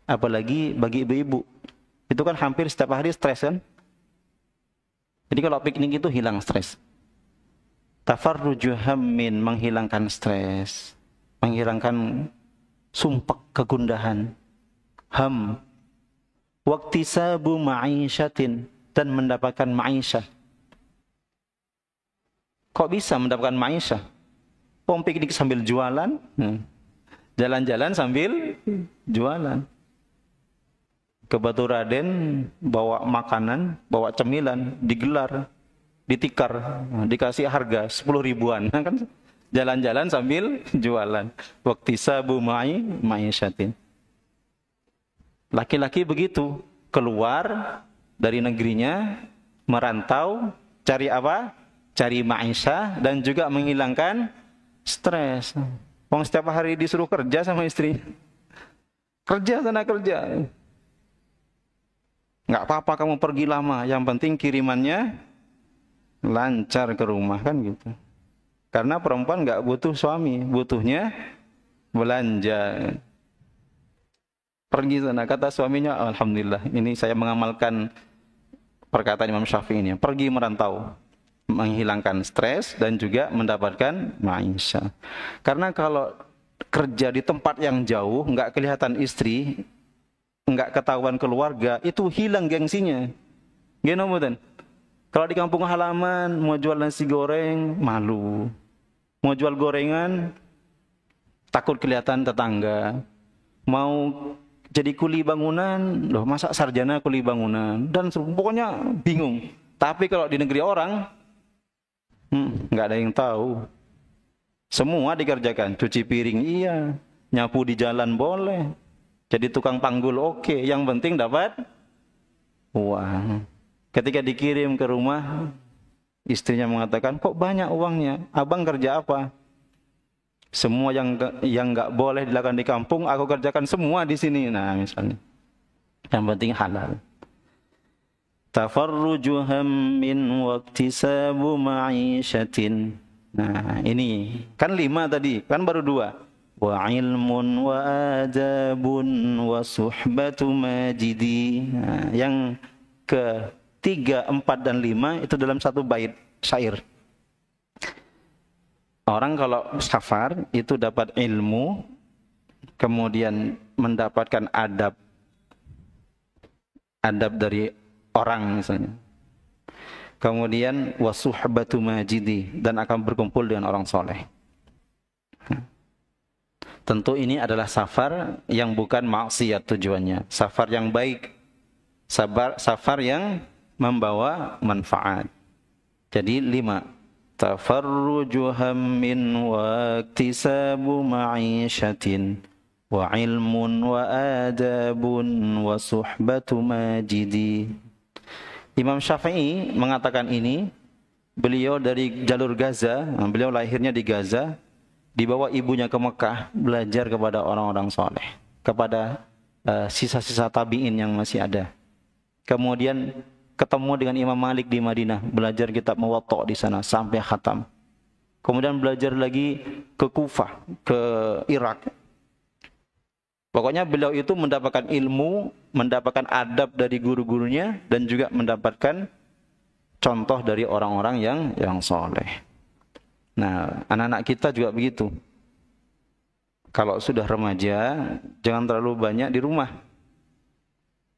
Apalagi bagi ibu-ibu, itu kan hampir setiap hari stres kan. Jadi kalau piknik itu hilang stres. Tafarruju hammin, menghilangkan stres, menghilangkan sumpek kegundahan, ham. Waktisabu ma'isyatin, dan mendapatkan ma'isyah. Kok bisa mendapatkan ma'isyah? Piknik sambil jualan, jalan-jalan sambil jualan. Ke Batu Raden bawa makanan, bawa cemilan, digelar, ditikar, dikasih harga 10 ribuan, kan? Jalan-jalan sambil jualan. Waktisabu ma'isyatin. Laki-laki begitu, keluar dari negerinya, merantau, cari apa? Cari ma'isyah, dan juga menghilangkan stres. Wong setiap hari disuruh kerja sama istri. Kerja sana kerja. Enggak apa-apa kamu pergi lama, yang penting kirimannya lancar ke rumah, kan gitu. Karena perempuan enggak butuh suami, butuhnya belanja. Pergi sana, kata suaminya, alhamdulillah, ini saya mengamalkan perkataan Imam Syafi'i ini. Pergi merantau, menghilangkan stres dan juga mendapatkan ma'isyah. Karena kalau kerja di tempat yang jauh, enggak kelihatan istri, enggak ketahuan keluarga, itu hilang gengsinya. Gimana? Kalau di kampung halaman, mau jual nasi goreng, malu. Mau jual gorengan, takut kelihatan tetangga. Mau jadi kuli bangunan, loh masa sarjana kuli bangunan, dan pokoknya bingung. Tapi kalau di negeri orang, nggak ada yang tahu. Semua dikerjakan. Cuci piring iya, nyapu di jalan boleh, jadi tukang panggul oke. Yang penting dapat uang. Ketika dikirim ke rumah, istrinya mengatakan, kok banyak uangnya? Abang kerja apa? Semua yang nggak boleh dilakukan di kampung, aku kerjakan semua di sini. Nah, misalnya. Yang penting halal. Tafarruju hammin waqtisabu ma'isyatin. Nah, ini kan 5 tadi, kan baru 2. Wa ilmun wa adabun wa suhbatu majidi. Nah, yang ke 3, 4, dan 5 itu dalam satu bait syair. Orang kalau safar itu dapat ilmu, kemudian mendapatkan adab dari orang misalnya. Kemudian wasuhbatu majidi, dan akan berkumpul dengan orang soleh. Tentu ini adalah safar yang bukan maksiat tujuannya, safar yang baik, safar yang membawa manfaat. Jadi 5. Tafarruju hammin wa iktisabu ma'isyatin wa ilmun wa adabun wa suhbatu majidi. Imam Syafi'i mengatakan ini, beliau dari jalur Gaza, beliau lahirnya di Gaza, dibawa ibunya ke Mekah belajar kepada orang-orang soleh, kepada sisa-sisa tabi'in yang masih ada. Kemudian ketemu dengan Imam Malik di Madinah, belajar kitab Muwatta di sana sampai khatam. Kemudian belajar lagi ke Kufah, ke Irak. Pokoknya beliau itu mendapatkan ilmu, mendapatkan adab dari guru-gurunya, dan juga mendapatkan contoh dari orang-orang yang soleh. Nah, anak-anak kita juga begitu. Kalau sudah remaja, jangan terlalu banyak di rumah.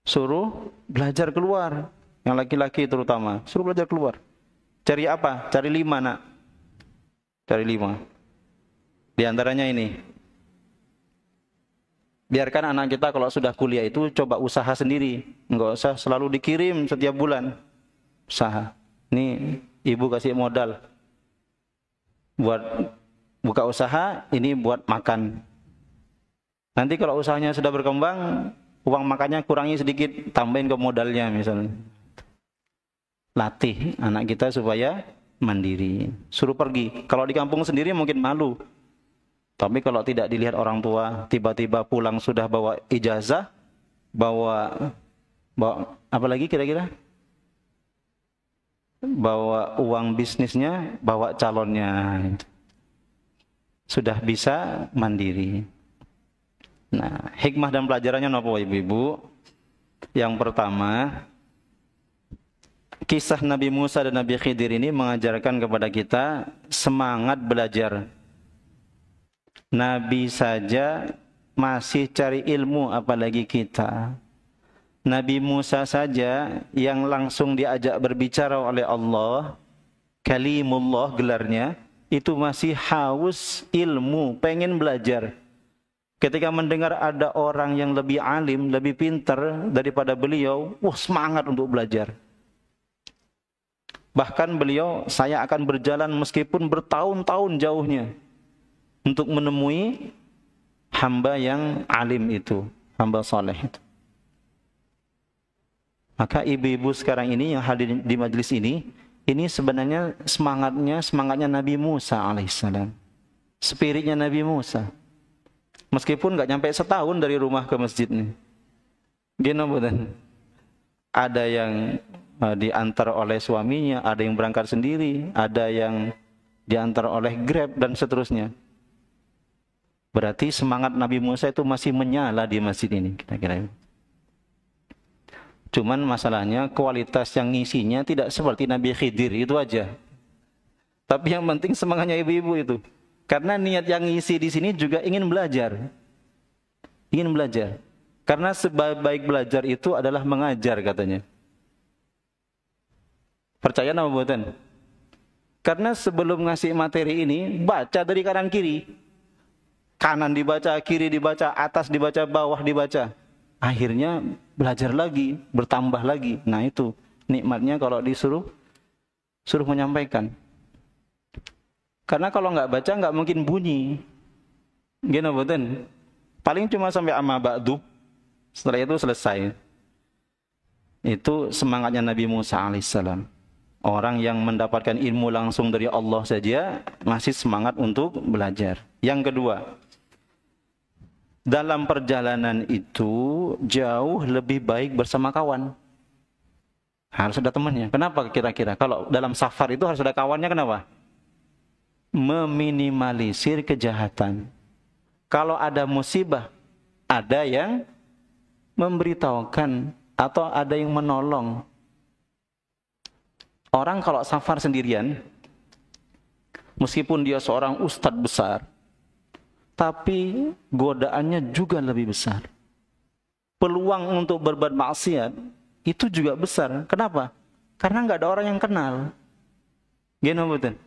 Suruh belajar keluar. Yang laki-laki terutama, suruh belajar keluar. Cari apa? Cari 5, nak. Cari 5. Di antaranya ini. Biarkan anak kita kalau sudah kuliah itu coba usaha sendiri. Enggak usah selalu dikirim setiap bulan. Usaha. Ini ibu kasih modal. Buat buka usaha, ini buat makan. Nanti kalau usahanya sudah berkembang, uang makannya kurangi sedikit, tambahin ke modalnya misalnya. Latih anak kita supaya mandiri. Suruh pergi. Kalau di kampung sendiri mungkin malu. Tapi kalau tidak dilihat orang tua, tiba-tiba pulang sudah bawa ijazah, bawa apa lagi kira-kira? Bawa uang bisnisnya, bawa calonnya. Sudah bisa mandiri. Nah, hikmah dan pelajarannya apa ibu-ibu? Yang pertama, kisah Nabi Musa dan Nabi Khidir ini mengajarkan kepada kita semangat belajar. Nabi saja masih cari ilmu, apalagi kita. Nabi Musa saja yang langsung diajak berbicara oleh Allah, Kalimullah gelarnya, itu masih haus ilmu, pengen belajar. Ketika mendengar ada orang yang lebih alim, lebih pintar daripada beliau, semangat untuk belajar. Bahkan beliau, saya akan berjalan meskipun bertahun-tahun jauhnya untuk menemui hamba yang alim itu, hamba soleh itu. Maka ibu-ibu sekarang ini yang hadir di majelis ini sebenarnya semangatnya Nabi Musa alaihissalam. Spiritnya Nabi Musa. Meskipun nggak nyampe setahun dari rumah ke masjid nih. Gini bukan? Ada yang diantar oleh suaminya, ada yang berangkat sendiri, ada yang diantar oleh Grab, dan seterusnya. Berarti semangat Nabi Musa itu masih menyala di masjid ini, kira-kira. Cuman masalahnya kualitas yang ngisinya tidak seperti Nabi Khidir, itu aja. Tapi yang penting semangatnya ibu-ibu itu. Karena niat yang ngisi di sini juga ingin belajar. Ingin belajar. Karena sebaik belajar itu adalah mengajar katanya. Percaya apa buatan? Karena sebelum ngasih materi ini, baca dari kanan kiri. Kanan dibaca, kiri dibaca, atas dibaca, bawah dibaca. Akhirnya belajar lagi, bertambah lagi. Nah itu, Nikmatnya kalau suruh menyampaikan. Karena kalau nggak baca nggak mungkin bunyi. Gini betul. Paling cuma sampai amma ba'du. Setelah itu selesai. Itu semangatnya Nabi Musa alaihissalam. Orang yang mendapatkan ilmu langsung dari Allah saja masih semangat untuk belajar. Yang kedua, dalam perjalanan itu jauh lebih baik bersama kawan. Harus ada temannya. Kenapa kira-kira? Kalau dalam safar itu harus ada kawannya, kenapa? Meminimalisir kejahatan. Kalau ada musibah, ada yang memberitahukan atau ada yang menolong. Orang kalau safar sendirian, meskipun dia seorang ustadz besar, tapi godaannya juga lebih besar. Peluang untuk berbuat maksiat itu juga besar. Kenapa? Karena nggak ada orang yang kenal. Gimana betul?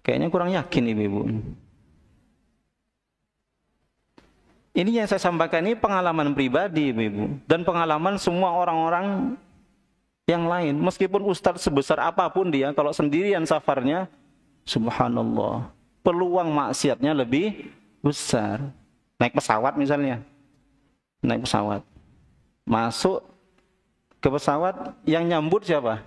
Kayaknya kurang yakin ibu-ibu. Ini yang saya sampaikan ini pengalaman pribadi ibu-ibu. Dan pengalaman semua orang-orang yang lain. Meskipun ustadz sebesar apapun dia, kalau sendirian safarnya, subhanallah, peluang maksiatnya lebih besar. Naik pesawat misalnya. Naik pesawat. Masuk ke pesawat, yang nyambut siapa?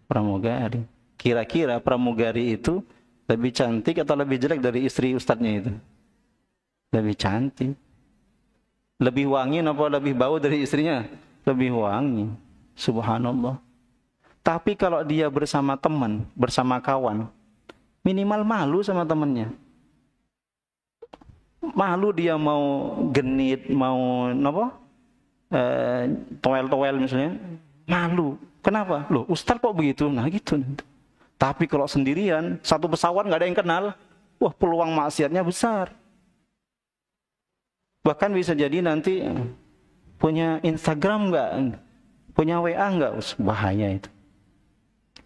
Pramugari. Kira-kira pramugari itu lebih cantik atau lebih jelek dari istri ustadznya itu? Lebih cantik. Lebih wangi apa lebih bau dari istrinya? Lebih wangi. Subhanallah. Tapi kalau dia bersama teman, bersama kawan, minimal malu sama temannya. Malu dia mau genit, mau toel-toel misalnya. Malu. Kenapa? Loh, ustaz kok begitu? Nah gitu. Tapi kalau sendirian, satu pesawat nggak ada yang kenal, wah peluang maksiatnya besar. Bahkan bisa jadi nanti punya Instagram nggak, punya WA nggak, bahaya itu.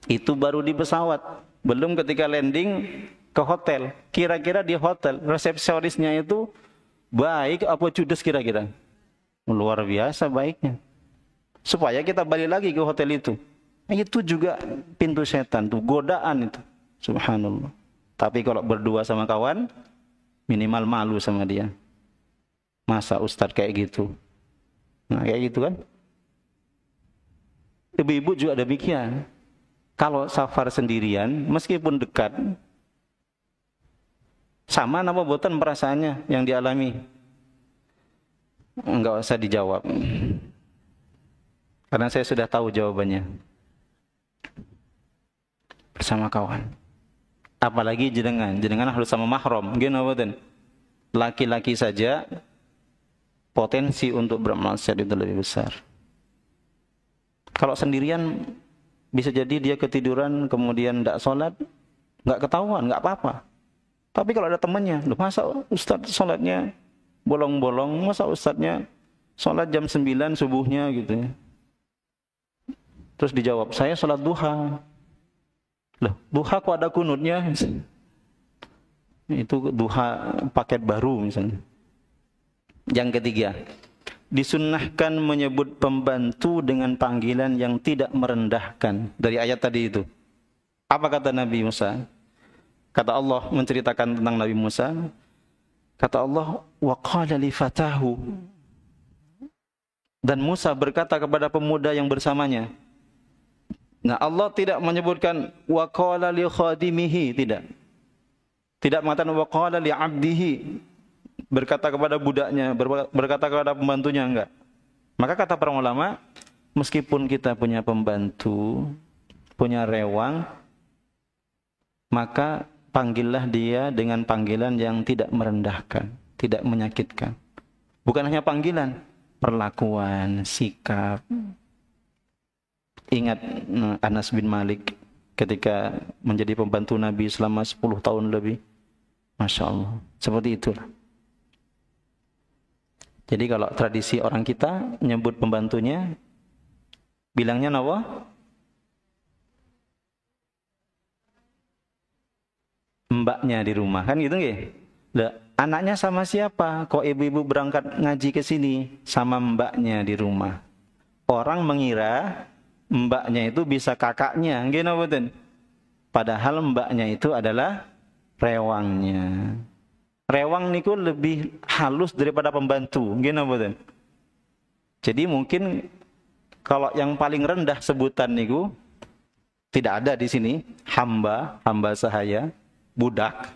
Itu baru di pesawat, belum ketika landing ke hotel. Kira-kira di hotel resepsionisnya itu baik apa judes kira-kira? Luar biasa baiknya. Supaya kita balik lagi ke hotel itu. Itu juga pintu setan tuh, godaan itu. Subhanallah. Tapi kalau berdua sama kawan, minimal malu sama dia. Masa ustadz kayak gitu? Nah kayak gitu kan? Ibu-ibu juga demikian. Kalau safar sendirian, meskipun dekat, sama nama boten perasaannya yang dialami. Enggak usah dijawab. Karena saya sudah tahu jawabannya. Bersama kawan. Apalagi jenengan harus sama mahram. Gimana boten? Laki-laki saja potensi untuk bermaksiat itu lebih besar. Kalau sendirian bisa jadi dia ketiduran kemudian tidak sholat, nggak ketahuan, nggak apa-apa. Tapi kalau ada temannya, loh masa ustadz sholatnya bolong-bolong, masa ustadznya sholat jam 9 subuhnya gitu ya. Terus dijawab, saya sholat duha. Loh, duha kok ada kunutnya? Itu duha paket baru misalnya. Yang ketiga, disunnahkan menyebut pembantu dengan panggilan yang tidak merendahkan. Dari ayat tadi itu. Apa kata Nabi Musa? Kata Allah menceritakan tentang Nabi Musa. Kata Allah, wa qala li fatahu. Dan Musa berkata kepada pemuda yang bersamanya. Nah, Allah tidak menyebutkan wa qala li khadimihi, tidak. Tidak mengatakan wa qala li 'abdihi. Berkata kepada budaknya, berkata kepada pembantunya, enggak. Maka kata para ulama, meskipun kita punya pembantu, punya rewang, maka panggillah dia dengan panggilan yang tidak merendahkan, tidak menyakitkan. Bukan hanya panggilan, perlakuan, sikap. Ingat Anas bin Malik ketika menjadi pembantu Nabi selama 10 tahun lebih. Masya Allah, seperti itulah. Jadi kalau tradisi orang kita nyebut pembantunya, bilangnya apa? Mbaknya di rumah, kan gitu nggih? Anaknya sama siapa? Kok ibu-ibu berangkat ngaji ke sini? Sama mbaknya di rumah. Orang mengira mbaknya itu bisa kakaknya, nggih napa mboten? Padahal mbaknya itu adalah rewangnya. Rewang niku lebih halus daripada pembantu, nggih napa mboten? Jadi mungkin kalau yang paling rendah sebutan niku tidak ada di sini, hamba sahaya, budak.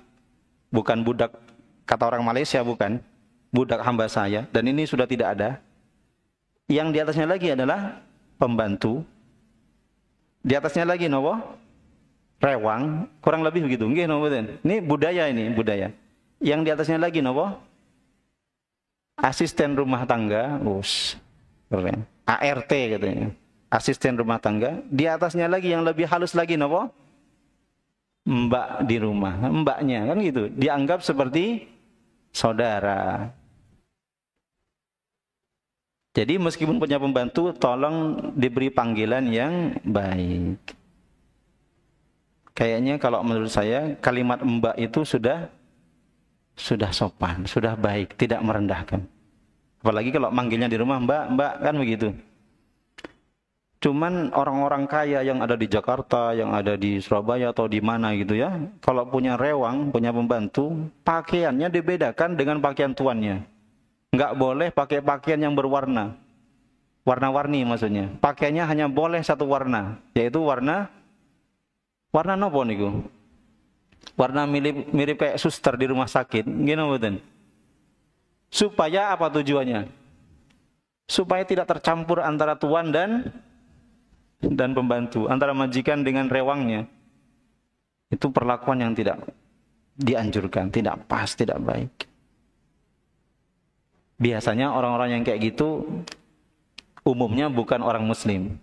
Bukan budak kata orang Malaysia, bukan. Budak hamba saya, dan ini sudah tidak ada. Yang di atasnya lagi adalah pembantu. Di atasnya lagi nopo? Rewang, kurang lebih begitu. Nggih napa mboten? Ini budaya, ini budaya. Yang di atasnya lagi nopo? Asisten rumah tangga, keren. ART katanya. Asisten rumah tangga. Di atasnya lagi yang lebih halus lagi nopo? Mbak di rumah, mbaknya kan gitu. Dianggap seperti saudara. Jadi meskipun punya pembantu, tolong diberi panggilan yang baik. Kayaknya kalau menurut saya kalimat mbak itu sudah sopan, sudah baik, tidak merendahkan. Apalagi kalau manggilnya di rumah mbak kan begitu. Cuman orang-orang kaya yang ada di Jakarta, yang ada di Surabaya atau di mana gitu ya, kalau punya rewang, punya pembantu, pakaiannya dibedakan dengan pakaian tuannya. Nggak boleh pakai pakaian yang berwarna, warna-warni maksudnya. Pakaiannya hanya boleh satu warna, yaitu warna nopo niku? Warna mirip kayak suster di rumah sakit, gini mboten? Supaya apa tujuannya? Supaya tidak tercampur antara tuan dan pembantu, antara majikan dengan rewangnya. Itu perlakuan yang tidak dianjurkan, tidak pas, tidak baik. Biasanya orang-orang yang kayak gitu umumnya bukan orang muslim.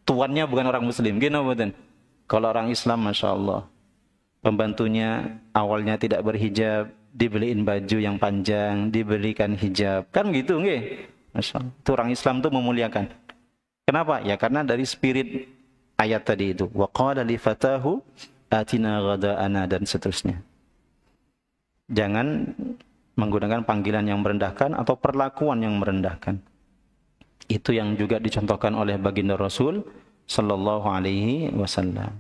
Tuannya bukan orang muslim, gini mboten? Kalau orang Islam, Masya Allah, pembantunya awalnya tidak berhijab, dibeliin baju yang panjang, dibelikan hijab, kan gitu nggih? Masya Allah. Itu orang Islam tuh memuliakan. Kenapa? Ya karena dari spirit ayat tadi itu. Wa qala li fatahu atina ghada'ana, dan seterusnya. Jangan menggunakan panggilan yang merendahkan atau perlakuan yang merendahkan. Itu yang juga dicontohkan oleh baginda Rasul sallallahu alaihi wasallam.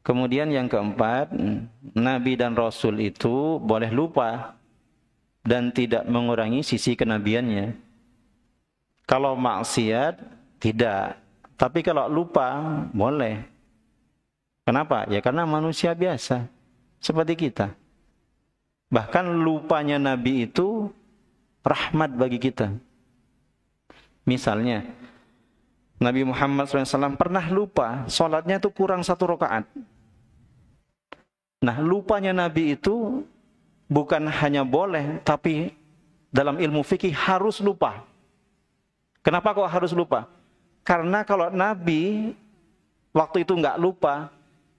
Kemudian yang keempat, Nabi dan Rasul itu boleh lupa dan tidak mengurangi sisi kenabiannya. Kalau maksiat, tidak. Tapi kalau lupa, boleh. Kenapa? Ya karena manusia biasa, seperti kita. Bahkan lupanya Nabi itu rahmat bagi kita. Misalnya, Nabi Muhammad SAW pernah lupa, sholatnya itu kurang 1 rakaat. Nah, lupanya Nabi itu bukan hanya boleh, tapi dalam ilmu fikih harus lupa. Kenapa kok harus lupa? Karena kalau Nabi waktu itu nggak lupa,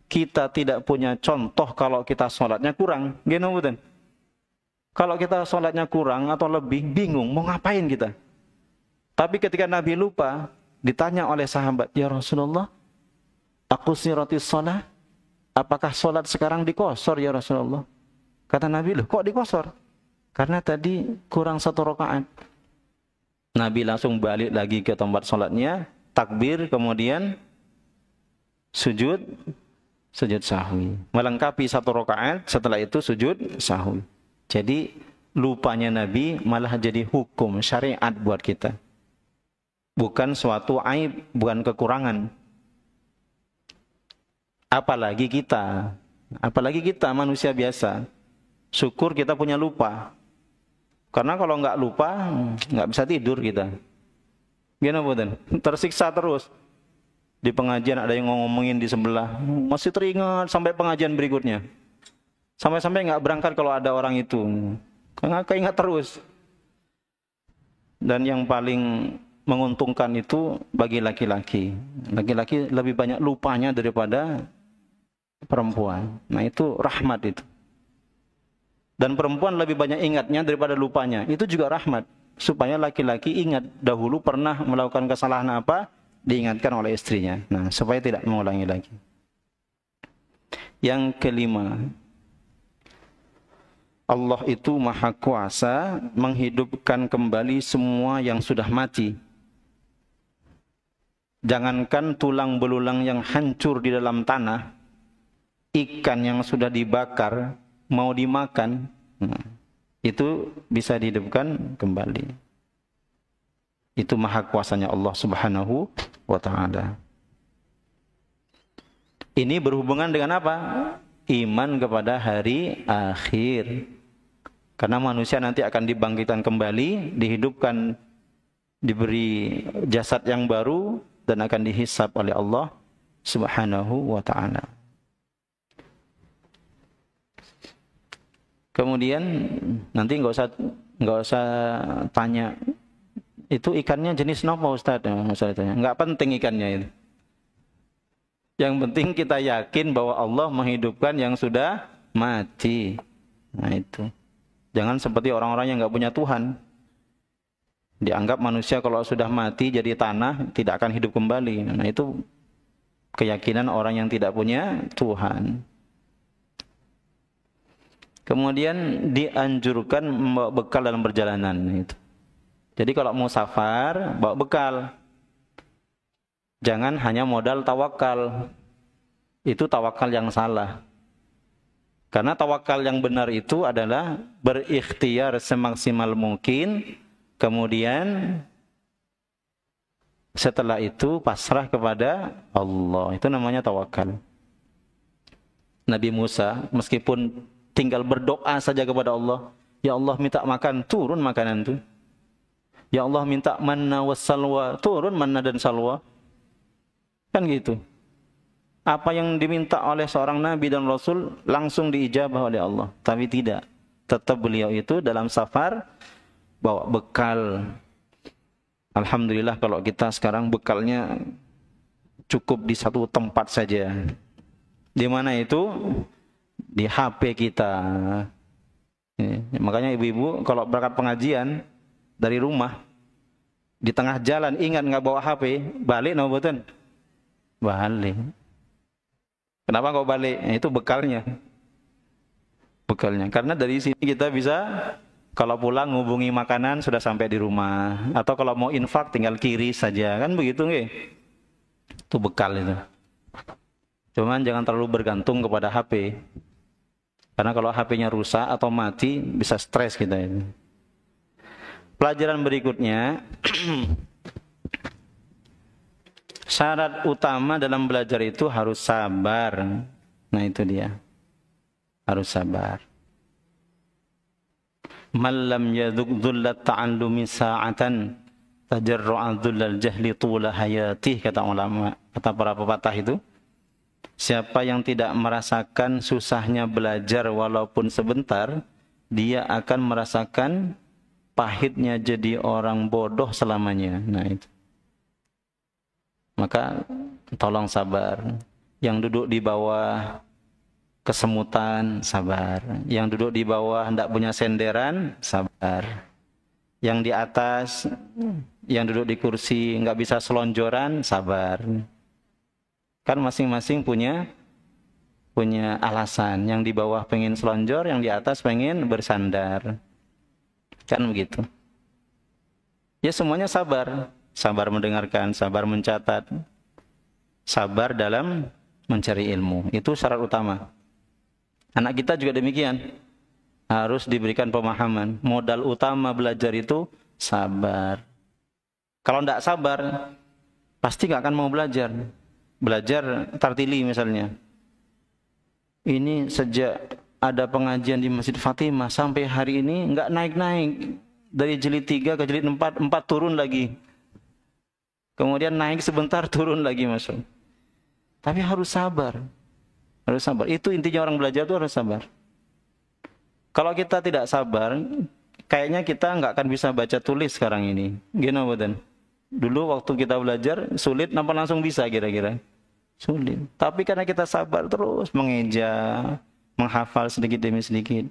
kita tidak punya contoh kalau kita sholatnya kurang. Gini betul. Kalau kita sholatnya kurang atau lebih, bingung mau ngapain kita. Tapi ketika Nabi lupa, ditanya oleh sahabat, ya Rasulullah, aku siratis sholat, apakah sholat sekarang dikosor ya Rasulullah? Kata Nabi, loh kok dikosor? Karena tadi kurang 1 rakaat. Nabi langsung balik lagi ke tempat sholatnya, takbir, kemudian sujud sahwi. Melengkapi 1 rakaat, setelah itu sujud sahwi. Jadi lupanya Nabi malah jadi hukum syariat buat kita. Bukan suatu aib, bukan kekurangan. Apalagi kita manusia biasa. Syukur kita punya lupa. Karena kalau nggak lupa, nggak bisa tidur kita. Gimana betul? Tersiksa terus. Di pengajian ada yang ngomongin di sebelah, masih teringat sampai pengajian berikutnya. Sampai-sampai nggak berangkat kalau ada orang itu. Karena keingat terus. Dan yang paling menguntungkan itu bagi laki-laki. Laki-laki lebih banyak lupanya daripada perempuan. Nah itu rahmat itu. Dan perempuan lebih banyak ingatnya daripada lupanya. Itu juga rahmat. Supaya laki-laki ingat dahulu pernah melakukan kesalahan apa, diingatkan oleh istrinya. Nah, supaya tidak mengulangi lagi. Yang kelima, Allah itu maha kuasa menghidupkan kembali semua yang sudah mati. Jangankan tulang belulang yang hancur di dalam tanah, ikan yang sudah dibakar mau dimakan, itu bisa dihidupkan kembali. Itu maha kuasanya Allah Subhanahu wa ta'ala. Ini berhubungan dengan apa? Iman kepada hari akhir. Karena manusia nanti akan dibangkitkan kembali, dihidupkan, diberi jasad yang baru, dan akan dihisab oleh Allah Subhanahu wa ta'ala. Kemudian nanti nggak usah tanya itu ikannya jenis apa Ustaz? Nggak penting ikannya itu. Yang penting kita yakin bahwa Allah menghidupkan yang sudah mati. Nah itu. Jangan seperti orang-orang yang nggak punya Tuhan. Dianggap manusia kalau sudah mati jadi tanah tidak akan hidup kembali. Nah itu keyakinan orang yang tidak punya Tuhan. Kemudian dianjurkan membawa bekal dalam perjalanan. Itu. Jadi kalau mau safar bawa bekal. Jangan hanya modal tawakal. Itu tawakal yang salah. Karena tawakal yang benar itu adalah berikhtiar semaksimal mungkin. Kemudian setelah itu pasrah kepada Allah. Itu namanya tawakal. Nabi Musa meskipun tinggal berdoa saja kepada Allah, ya Allah minta makan, turun makanan itu. Ya Allah minta manna wassalwa, turun manna dan salwa. Kan gitu. Apa yang diminta oleh seorang nabi dan rasul langsung diijabah oleh Allah. Tapi tidak. Tetap beliau itu dalam safar bawa bekal. Alhamdulillah kalau kita sekarang bekalnya cukup di satu tempat saja. Di mana itu? Di HP kita. Makanya ibu-ibu kalau berangkat pengajian dari rumah, di tengah jalan ingat nggak bawa HP, balik no boten? Balik. Kenapa nggak balik? Itu bekalnya. Bekalnya. Karena dari sini kita bisa kalau pulang ngubungi makanan sudah sampai di rumah. Atau kalau mau infak tinggal kiri saja. Kan begitu nggih? Itu bekal itu. Cuman jangan terlalu bergantung kepada HP. Karena kalau HP-nya rusak atau mati bisa stres kita ini. Pelajaran berikutnya, syarat utama dalam belajar itu harus sabar. Nah itu dia. Harus sabar. Man lam yadhuq dhullat ta'allumi sa'atan tajarru'a dhullal jahli tula hayatih, kata ulama, kata para pepatah itu. Siapa yang tidak merasakan susahnya belajar walaupun sebentar, dia akan merasakan pahitnya jadi orang bodoh selamanya. Nah itu. Maka tolong sabar. Yang duduk di bawah kesemutan, sabar. Yang duduk di bawah hendak punya senderan, sabar. Yang di atas, yang duduk di kursi nggak bisa selonjoran, sabar. Kan masing-masing punya alasan. Yang di bawah pengen selonjor, yang di atas pengen bersandar. Kan begitu. Ya semuanya sabar. Sabar mendengarkan, sabar mencatat. Sabar dalam mencari ilmu. Itu syarat utama. Anak kita juga demikian. Harus diberikan pemahaman. Modal utama belajar itu sabar. Kalau tidak sabar, pasti nggak akan mau belajar. Belajar tartili misalnya. Ini sejak ada pengajian di Masjid Fatimah sampai hari ini nggak naik-naik. Dari jilid 3 ke jilid 4 turun lagi. Kemudian naik sebentar, turun lagi masuk. Tapi harus sabar. Harus sabar. Itu intinya orang belajar itu harus sabar. Kalau kita tidak sabar, kayaknya kita nggak akan bisa baca tulis sekarang ini. Gimana betul? Dulu waktu kita belajar sulit, nampak langsung bisa kira-kira? Sulit. Tapi karena kita sabar terus mengeja, menghafal sedikit demi sedikit.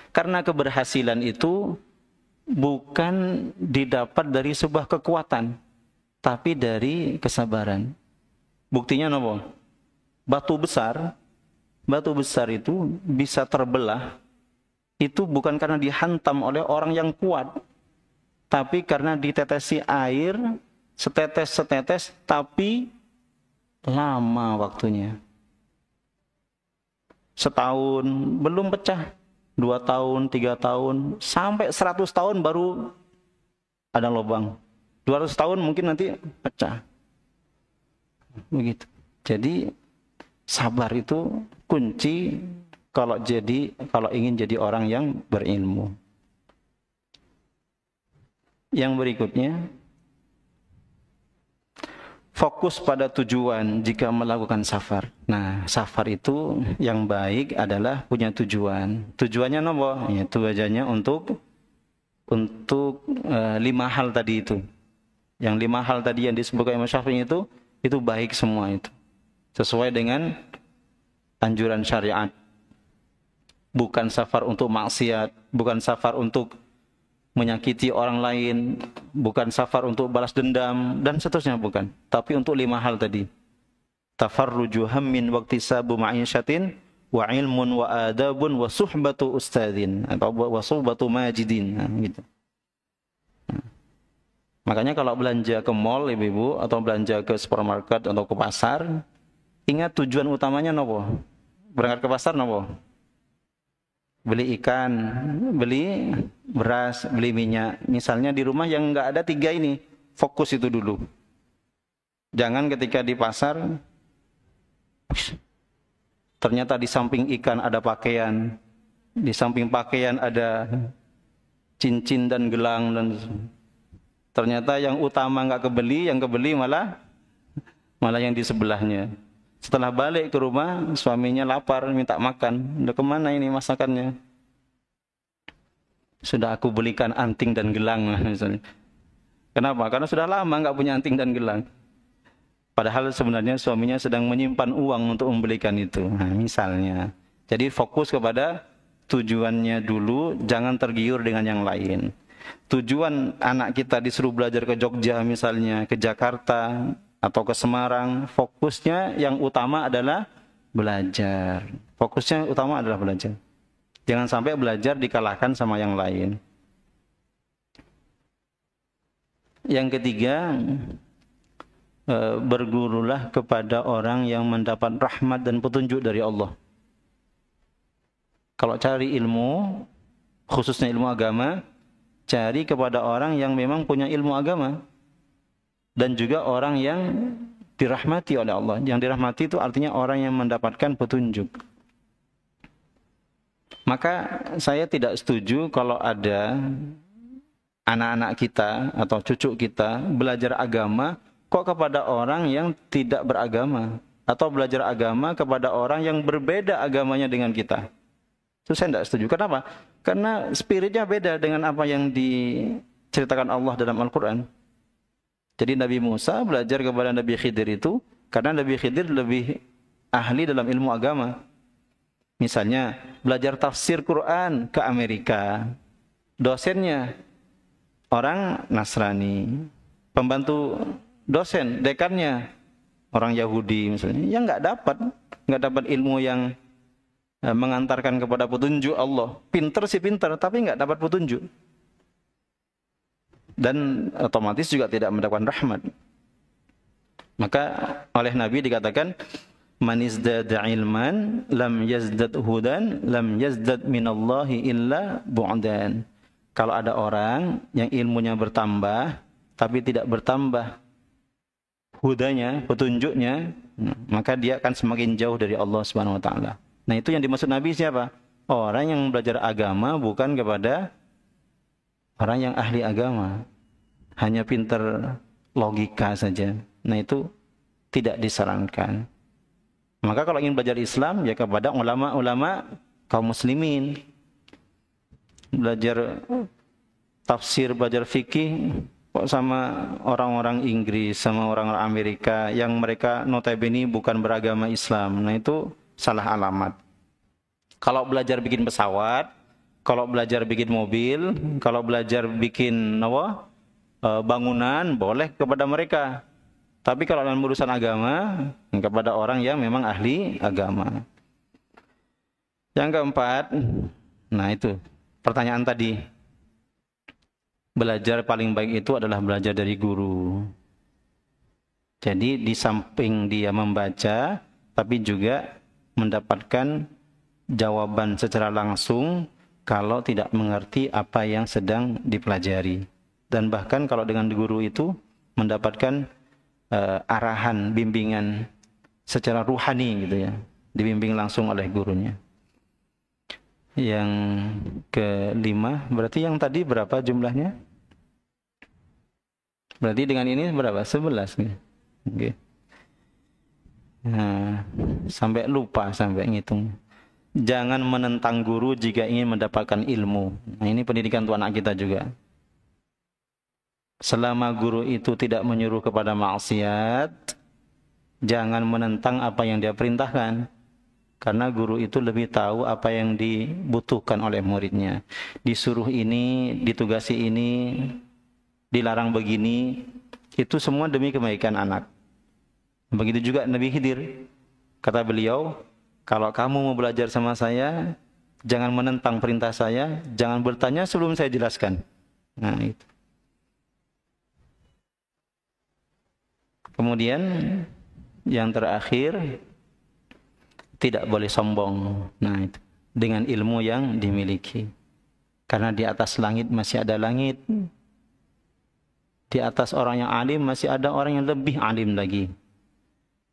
Karena keberhasilan itu bukan didapat dari sebuah kekuatan, tapi dari kesabaran. Buktinya apa? Batu besar itu bisa terbelah, itu bukan karena dihantam oleh orang yang kuat, tapi karena ditetesi air setetes-setetes, tapi lama waktunya. Setahun belum pecah, 2 tahun, 3 tahun, sampai 100 tahun baru ada lubang. 200 tahun mungkin nanti pecah. Begitu. Jadi sabar itu kunci kalau ingin jadi orang yang berilmu. Yang berikutnya, fokus pada tujuan jika melakukan safar. Nah, safar itu yang baik adalah punya tujuan. Tujuannya apa? Ya, tujuannya untuk 5 hal tadi itu. Yang 5 hal tadi yang disebutkan Imam Syafi'i itu baik semua itu. Sesuai dengan anjuran syariat. Bukan safar untuk maksiat, bukan safar untuk menyakiti orang lain, bukan safar untuk balas dendam, dan seterusnya bukan. Tapi untuk 5 hal tadi. Tafarruju hammin waqtisabu ma'isyatin, wa ilmun wa adabun wa suhbatu ustadin, atau wa suhbatu majidin. Nah, gitu. Makanya kalau belanja ke mall, ibu-ibu, atau belanja ke supermarket atau ke pasar, ingat tujuan utamanya nopo. Berangkat ke pasar nopo? Beli ikan, beli beras, beli minyak. Misalnya di rumah yang nggak ada 3 ini, fokus itu dulu. Jangan ketika di pasar, ternyata di samping ikan ada pakaian, di samping pakaian ada cincin dan gelang, dan ternyata yang utama nggak kebeli, yang kebeli malah yang di sebelahnya. Setelah balik ke rumah, suaminya lapar, minta makan. Udah kemana ini masakannya? Sudah aku belikan anting dan gelang, misalnya. Kenapa? Karena sudah lama nggak punya anting dan gelang. Padahal sebenarnya suaminya sedang menyimpan uang untuk membelikan itu. Nah, misalnya. Jadi fokus kepada tujuannya dulu, jangan tergiur dengan yang lain. Tujuan anak kita disuruh belajar ke Jogja misalnya, ke Jakarta, atau ke Semarang, fokusnya yang utama adalah belajar. Fokusnya utama adalah belajar. Jangan sampai belajar dikalahkan sama yang lain. Yang ketiga, bergurulah kepada orang yang mendapat rahmat dan petunjuk dari Allah. Kalau cari ilmu, khususnya ilmu agama, cari kepada orang yang memang punya ilmu agama. Dan juga orang yang dirahmati oleh Allah. Yang dirahmati itu artinya orang yang mendapatkan petunjuk. Maka saya tidak setuju kalau ada anak-anak kita atau cucu kita belajar agama kok kepada orang yang tidak beragama. Atau belajar agama kepada orang yang berbeda agamanya dengan kita. Itu saya tidak setuju. Kenapa? Karena spiritnya beda dengan apa yang diceritakan Allah dalam Al-Quran. Jadi Nabi Musa belajar kepada Nabi Khidir itu karena Nabi Khidir lebih ahli dalam ilmu agama. Misalnya belajar tafsir Quran ke Amerika. Dosennya orang Nasrani. Pembantu dosen, dekannya orang Yahudi misalnya. Yang nggak dapat ilmu yang mengantarkan kepada petunjuk Allah. Pinter sih pinter, tapi nggak dapat petunjuk. Dan otomatis juga tidak mendapatkan rahmat. Maka oleh Nabi dikatakan, man izdada ilman lam yazdad hudan lam yazdad minallahi illa bu'dan. Kalau ada orang yang ilmunya bertambah tapi tidak bertambah hudanya, petunjuknya, maka dia akan semakin jauh dari Allah Subhanahu wa taala. Nah, itu yang dimaksud Nabi siapa? Orang yang belajar agama bukan kepada orang yang ahli agama, hanya pinter logika saja. Nah, itu tidak disarankan. Maka kalau ingin belajar Islam, ya kepada ulama-ulama kaum muslimin. Belajar tafsir, belajar fikih, kok sama orang-orang Inggris, sama orang-orang Amerika, yang mereka notabene bukan beragama Islam. Nah, itu salah alamat. Kalau belajar bikin pesawat, kalau belajar bikin mobil, kalau belajar bikin bangunan, boleh kepada mereka. Tapi kalau dalam urusan agama, kepada orang yang memang ahli agama. Yang keempat, nah itu pertanyaan tadi. Belajar paling baik itu adalah belajar dari guru. Jadi di samping dia membaca, tapi juga mendapatkan jawaban secara langsung kalau tidak mengerti apa yang sedang dipelajari. Dan bahkan kalau dengan guru itu mendapatkan arahan, bimbingan secara ruhani gitu ya, dibimbing langsung oleh gurunya. Yang kelima, berarti yang tadi berapa jumlahnya? Berarti dengan ini berapa? 11 nih. Oke. Nah, sampai lupa sampai ngitung. Jangan menentang guru jika ingin mendapatkan ilmu. Nah, ini pendidikan untuk anak kita juga. Selama guru itu tidak menyuruh kepada maksiat, jangan menentang apa yang dia perintahkan. Karena guru itu lebih tahu apa yang dibutuhkan oleh muridnya. Disuruh ini, ditugasi ini, dilarang begini, itu semua demi kebaikan anak. Begitu juga Nabi Khidir. Kata beliau, kalau kamu mau belajar sama saya, jangan menentang perintah saya, jangan bertanya sebelum saya jelaskan. Nah, itu. Kemudian yang terakhir, tidak boleh sombong. Nah, itu dengan ilmu yang dimiliki. Karena di atas langit masih ada langit. Di atas orang yang alim masih ada orang yang lebih alim lagi.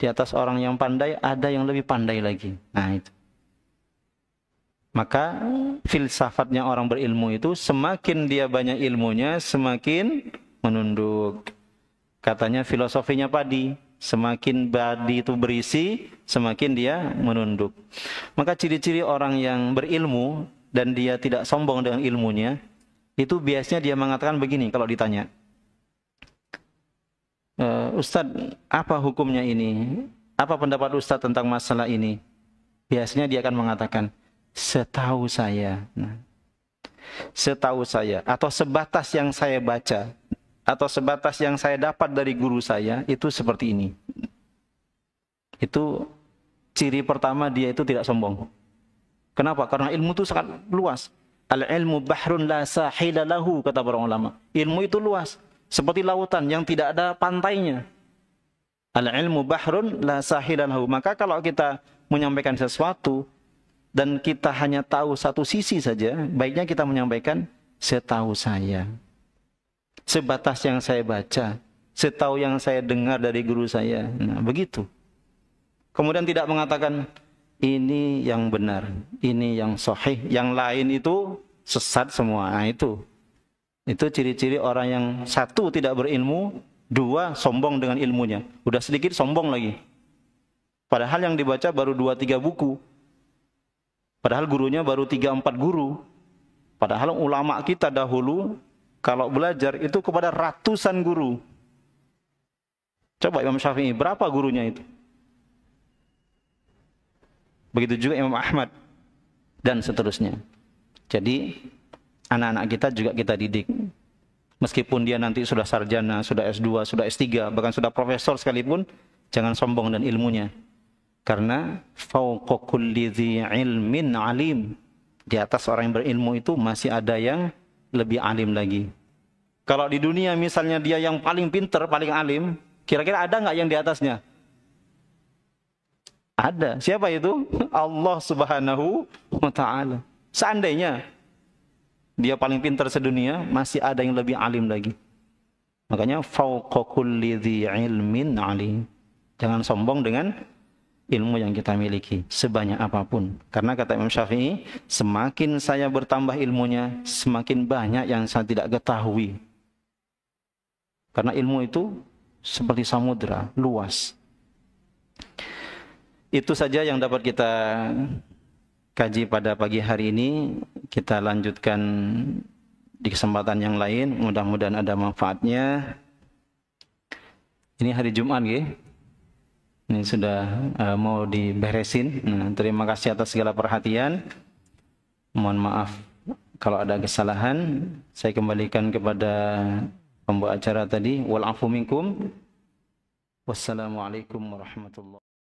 Di atas orang yang pandai ada yang lebih pandai lagi. Nah, itu. Maka filsafatnya orang berilmu itu semakin dia banyak ilmunya, semakin menunduk. Katanya filosofinya padi, semakin padi itu berisi, semakin dia menunduk. Maka ciri-ciri orang yang berilmu dan dia tidak sombong dengan ilmunya, itu biasanya dia mengatakan begini kalau ditanya, Ustadz, apa hukumnya ini? Apa pendapat Ustadz tentang masalah ini? Biasanya dia akan mengatakan, setahu saya. Nah, setahu saya, atau sebatas yang saya baca, atau sebatas yang saya dapat dari guru saya, itu seperti ini. Itu ciri pertama dia itu tidak sombong. Kenapa? Karena ilmu itu sangat luas. Al-ilmu bahrun la sahila lahu, kata para ulama. Ilmu itu luas, seperti lautan yang tidak ada pantainya. Al-ilmu bahrun la sahila lahu. Maka kalau kita menyampaikan sesuatu dan kita hanya tahu satu sisi saja, baiknya kita menyampaikan setahu saya. Sebatas yang saya baca, setahu yang saya dengar dari guru saya. Nah, begitu. Kemudian tidak mengatakan ini yang benar, ini yang sahih, yang lain itu sesat semua. Nah, itu ciri-ciri orang yang satu tidak berilmu, dua sombong dengan ilmunya. Udah sedikit sombong lagi. Padahal yang dibaca baru 2-3 buku. Padahal gurunya baru 3-4 guru. Padahal ulama kita dahulu kalau belajar itu kepada ratusan guru. Coba Imam Syafi'i, berapa gurunya itu? Begitu juga Imam Ahmad, dan seterusnya. Jadi, anak-anak kita juga kita didik. Meskipun dia nanti sudah sarjana, sudah S2, sudah S3, bahkan sudah profesor sekalipun, jangan sombong dan ilmunya. Karena, fauqa kulli dzi ilmin alim. Di atas orang yang berilmu itu masih ada yang lebih alim lagi. Kalau di dunia misalnya dia yang paling pinter, paling alim, kira-kira ada nggak yang di atasnya? Ada. Siapa itu? Allah Subhanahu wa ta'ala. Seandainya dia paling pinter sedunia, masih ada yang lebih alim lagi. Makanya fauqa kulli dzi ilmin alim. Jangan sombong dengan ilmu yang kita miliki, sebanyak apapun. Karena kata Imam Syafi'i, semakin saya bertambah ilmunya, semakin banyak yang saya tidak ketahui. Karena ilmu itu seperti samudra, luas. Itu saja yang dapat kita kaji pada pagi hari ini. Kita lanjutkan di kesempatan yang lain. Mudah-mudahan ada manfaatnya. Ini hari Jumat, ya. Ini sudah mau diberesin. Nah, terima kasih atas segala perhatian. Mohon maaf kalau ada kesalahan. Saya kembalikan kepada pembawa acara tadi. Wal afu minkum. Wassalamualaikum warahmatullahi wabarakatuh.